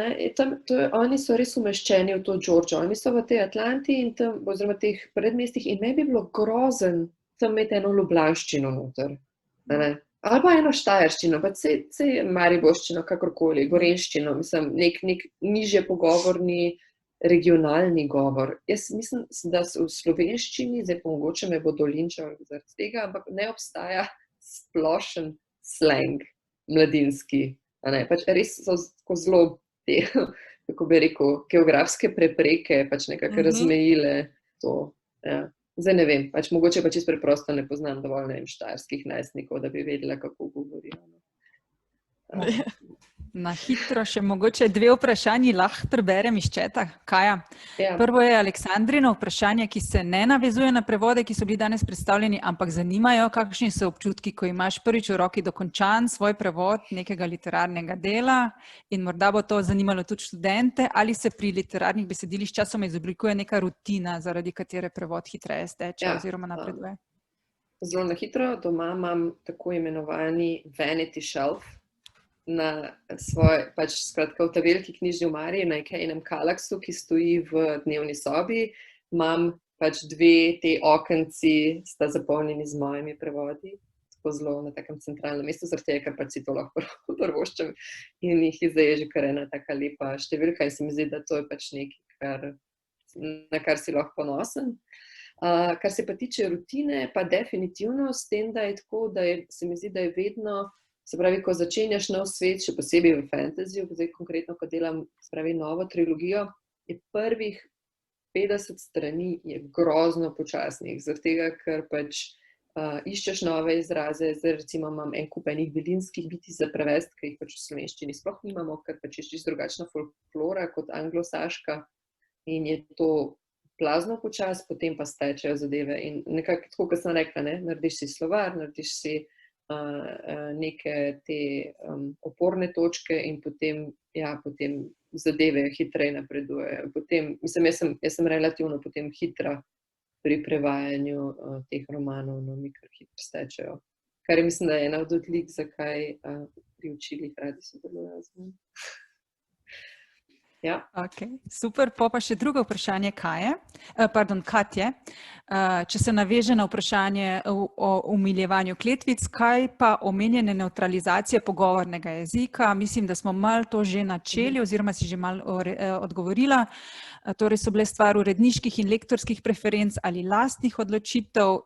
Speaker 5: oni so res umeščeni v to Georgijo, oni so v tej Atlanti in tam, oziroma teh predmestih, in meni bi bilo grozen tam imeti eno ljubljanščino noter, ali pa eno štajerščino, pa sej mariborščino, kakorkoli, gorenščino, mislim, nek nižje pogovorni, regionalni govor. Jaz mislim, da v slovenščini, zdaj pa mogoče me bodo linčali zaradi tega, ampak ne obstaja splošen slang mladinski, pač res so zelo te, kako bi rekel, geografske prepreke, pač nekako razmejile to, Zdaj ne vem, pač mogoče pa čisto preprosto ne poznam dovolj, ne vem, štajerskih najstnikov, da bi vedela, kako govorijo.
Speaker 3: Na hitro še mogoče 2 vprašanji lahko preberem iz četa. Kaja? Prvo je Aleksandrino vprašanje, ki se ne navezuje na prevode, ki so bili danes predstavljeni, ampak zanimajo, kakšni so občutki, ko imaš prvič v roki dokončan svoj prevod nekega literarnega dela in morda bo to zanimalo tudi študente, ali se pri literarnih besedilih sčasoma izoblikuje neka rutina, zaradi katere prevod hitreje steče oziroma napreduje.
Speaker 5: Zelo na hitro. Doma imam tako imenovani vanity shelf, na svoj, pač skratka v ta veliki knjižni omari, na enem kalaksu, ki stoji v dnevni sobi, imam pač 2 te okenci, sta zapolnjeni z mojimi prevodi, tako zelo na takem centralnem mestu, zaradi tega, ker pač si to lahko prvoščem in jih zdaj je že kar ena taka lepa številka in se mi zdi, da to je pač nekaj, na kar si lahko ponosen. Kar se pa tiče rutine, pa definitivno s tem, da je tako, da se mi zdi, da je vedno. Se pravi, ko začenjaš nov svet, še posebej v fantasyju, zdaj konkretno, ko delam, se pravi, novo trilogijo, je prvih 50 strani je grozno počasnih, zaradi tega, ker pač iščeš nove izraze. Zdaj recimo imam en kup enih belinskih bitij za prevest, ki jih pač v slovenščini sploh nimamo, ker pač je čisto drugačna folklora kot anglosaška in je to plazno počas, potem pa stečejo zadeve in nekako tako, kot sem rekla, narediš si slovar, narediš si neke te oporne točke in potem zadeve hitreje napredujejo. Mislim, jaz sem relativno potem hitra pri prevajanju teh romanov, no, mi kar hitro stečejo. Kar je, mislim, da je ena od odlik, zakaj pri učilih radi sodelujejo z njim. Ja.
Speaker 3: Okay, super, pa še drugo vprašanje Katje. Če se naveže na vprašanje o umiljevanju kletvic, kaj pa omenjene nevtralizacije pogovornega jezika? Mislim, da smo malo to že načeli oziroma si že malo odgovorila. Torej so bile stvar uredniških in lektorskih preferenc ali lastnih odločitev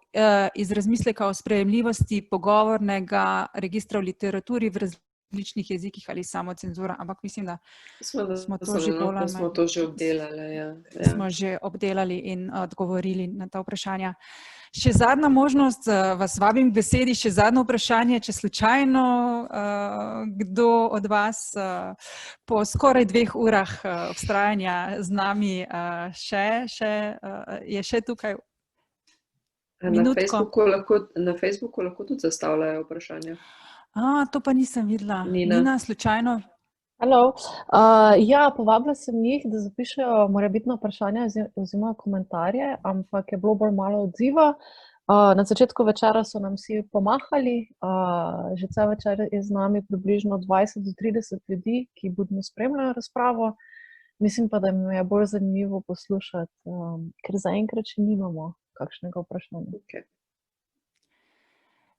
Speaker 3: iz razmisleka o sprejemljivosti pogovornega registra v literaturi v različnih jezikih ali samo cenzura, ampak mislim, da smo
Speaker 5: to že obdelali. Ja.
Speaker 3: Smo že obdelali in odgovorili na ta vprašanja. Še zadnja možnost, vas vabim k besedi, še zadnje vprašanje, če slučajno kdo od vas po skoraj 2 urah vztrajanja z nami je še tukaj.
Speaker 5: Na Facebooku lahko tudi zastavljajo vprašanja.
Speaker 3: To pa nisem videla. Nina, slučajno?
Speaker 1: Hello. Ja, povabila sem jih, da zapišejo morebitna vprašanja oziroma komentarje, ampak je bilo bolj malo odziva. Na začetku večera so nam vsi pomahali, že cel večer je z nami približno 20 do 30 ljudi, ki budno spremljajo razpravo. Mislim pa, da mi je bolj zanimivo poslušati, ker zaenkrat še nimamo kakšnega vprašanja.
Speaker 5: Okay.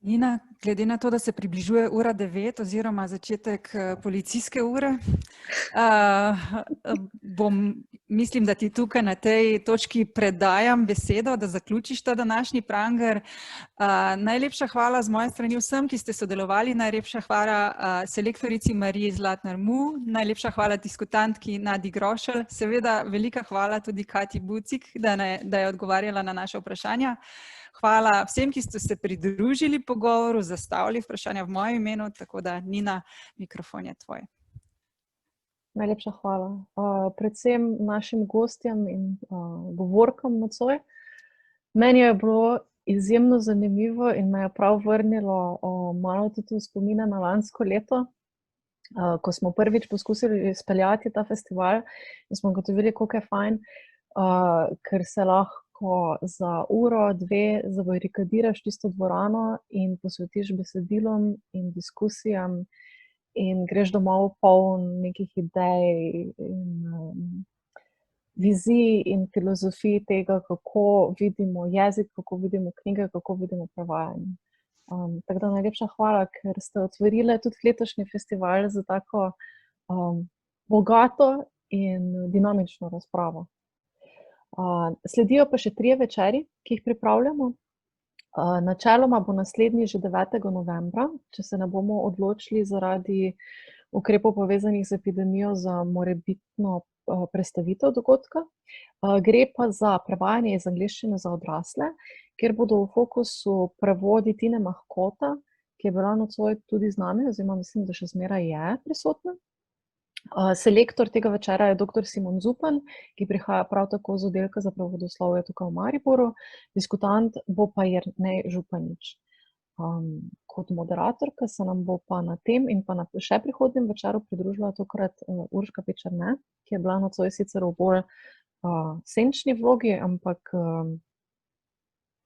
Speaker 3: Nina, glede na to, da se približuje ura 9 oziroma začetek policijske ure, mislim, da ti tukaj na tej točki predajam besedo, da zaključiš ta današnji pranger. Najlepša hvala z moje strani vsem, ki ste sodelovali, najlepša hvala selektorici Mariji Zlatnar-Mu, najlepša hvala diskutantki Nadi Grošelj, seveda velika hvala tudi Katji Bucik, da je odgovarjala na naše vprašanja. Hvala vsem, ki ste se pridružili pogovoru, zastavili vprašanja v mojem imenu, tako da Nina, mikrofon je tvoj.
Speaker 1: Najlepša hvala. Predvsem našim gostjem in govorkam nocoj. Meni je bilo izjemno zanimivo in me je prav vrnilo malo tudi v spomine na lansko leto, ko smo prvič poskusili izpeljati ta festival in smo ugotovili, koliko je fajn, ker se lahko za uro, 2 zabarikadiraš tisto dvorano in posvetiš besedilom in diskusijam in greš domov poln nekih idej in vizij in filozofij tega, kako vidimo jezik, kako vidimo knjige, kako vidimo prevajanje. Tako da najlepša hvala, ker ste otvorili tudi letošnji festival za tako bogato in dinamično razpravo. Sledijo pa še 3 večeri, ki jih pripravljamo. Načeloma bo naslednji že 9. novembra, če se ne bomo odločili zaradi ukrepov povezanih z epidemijo za morebitno prestavitev dogodka. Gre pa za prevajanje iz angleščine za odrasle, kjer bodo v fokusu prevodi Tine Mahkota, ki je bila nocoj tudi z nami, oziroma mislim, da še zmeraj je prisotna. Selektor tega večera je dr. Simon Zupan, ki prihaja prav tako z oddelka za prevodoslovje tukaj v Mariboru. Diskutant bo pa Jernej Županič. Kot moderatorka se nam bo pa na tem in pa na še prihodnjem večeru pridružila tokrat Urška Pečerne, ki je bila nocoj sicer v bolj senčni vlogi, ampak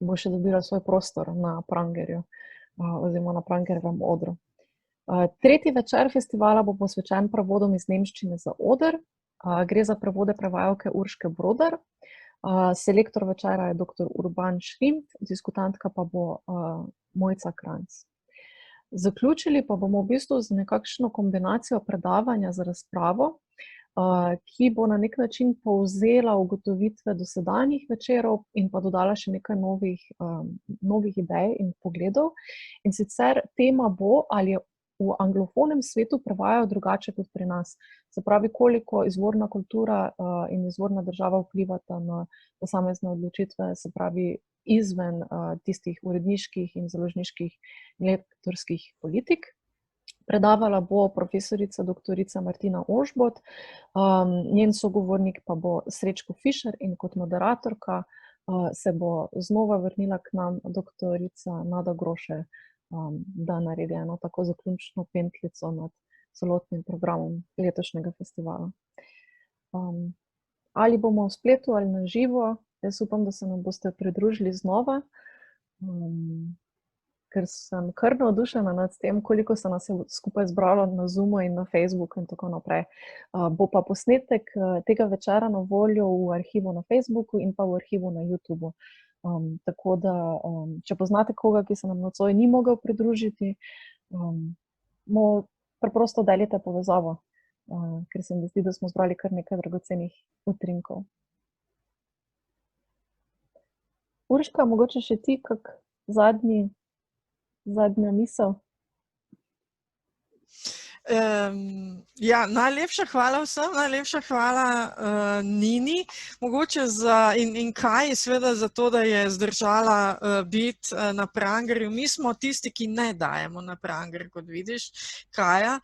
Speaker 1: bo še dobila svoj prostor na prangerju oziroma na prangerjevem odru. Tretji večer festivala bo posvečen prevodom iz nemščine za oder. Gre za prevode prevajalke Urške Brodar. Selektor večera je dr. Urban Šrimt, diskutantka pa bo Mojca Kranjc. Zaključili pa bomo v bistvu z nekakšno kombinacijo predavanja za razpravo, ki bo na nek način povzela ugotovitve dosedanjih večerov in pa dodala še nekaj novih idej in pogledov. In sicer tema bo, ali je v anglofonem svetu prevajajo drugače kot pri nas. Se pravi, koliko izvorna kultura in izvorna država vplivata na posamezne odločitve, se pravi izven tistih uredniških in založniških lektorskih politik. Predavala bo profesorica doktorica Martina Ožbot, njen sogovornik pa bo Srečko Fišer in kot moderatorka se bo znova vrnila k nam doktorica Nada Grošelj, da naredi eno tako zaključno pentljico nad celotnim programom letošnjega festivala. Ali bomo v spletu ali na živo, jaz upam, da se nam boste pridružili znova, ker sem kar navdušena nad tem, koliko se nas je skupaj zbralo na Zoomu in na Facebooku in tako naprej. Bo pa posnetek tega večera na voljo v arhivu na Facebooku in pa v arhivu na YouTubu. Tako da, če poznate koga, ki se nam nocoj ni mogel pridružiti, preprosto delite povezavo, ker se mi zdi, da smo zbrali kar nekaj dragocenih utrinkov. Urška, mogoče še ti kak zadnja misel?
Speaker 8: Ja, najlepša hvala vsem, najlepša hvala Nini, mogoče in Kaji seveda za to, da je zdržala biti na prangerju. Mi smo tisti, ki ne dajemo na pranger, kot vidiš, Kaja.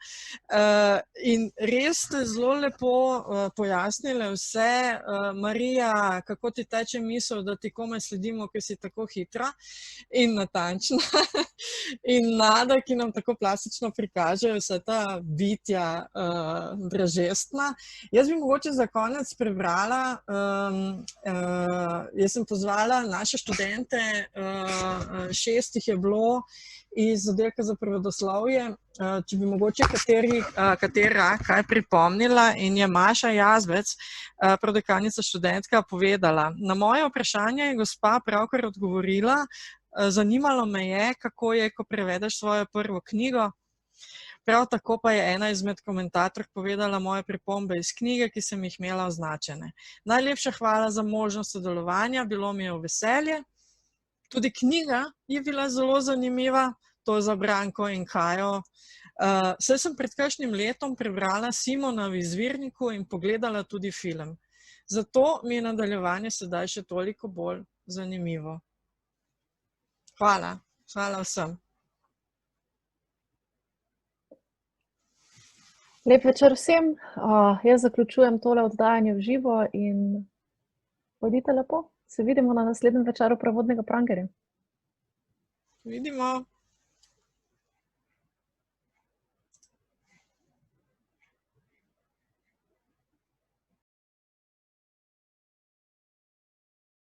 Speaker 8: In res ste zelo lepo pojasnili vse. Marija, kako ti teče misel, da ti komaj sledimo, ker si tako hitra in natančna. In Nada, ki nam tako plastično prikaže vse ta bitja dražestna. Jaz bi mogoče za konec prebrala, jaz sem pozvala naše študente, 6 jih je bilo iz oddelka za prirodoslovje, če bi mogoče katera kaj pripomnila, in je Maša Jazbec, prodekanica študentka, povedala: na moje vprašanje je gospa pravkar odgovorila, zanimalo me je, kako je, ko prevedeš svojo prvo knjigo. Prav tako pa je ena izmed komentatork povedala moje pripombe iz knjige, ki sem jih imela označene. Najlepša hvala za možnost sodelovanja, bilo mi je v veselje. Tudi knjiga je bila zelo zanimiva, to za Branko in Kajo. Saj sem pred kakšnim letom prebrala Simona v izvirniku in pogledala tudi film. Zato mi je nadaljevanje sedaj še toliko bolj zanimivo. Hvala. Hvala vsem.
Speaker 1: Lep večer vsem. Jaz zaključujem tole oddajanje v živo in bodite lepo. Se vidimo na naslednjem večeru Prevodnega prangerja.
Speaker 8: Vidimo.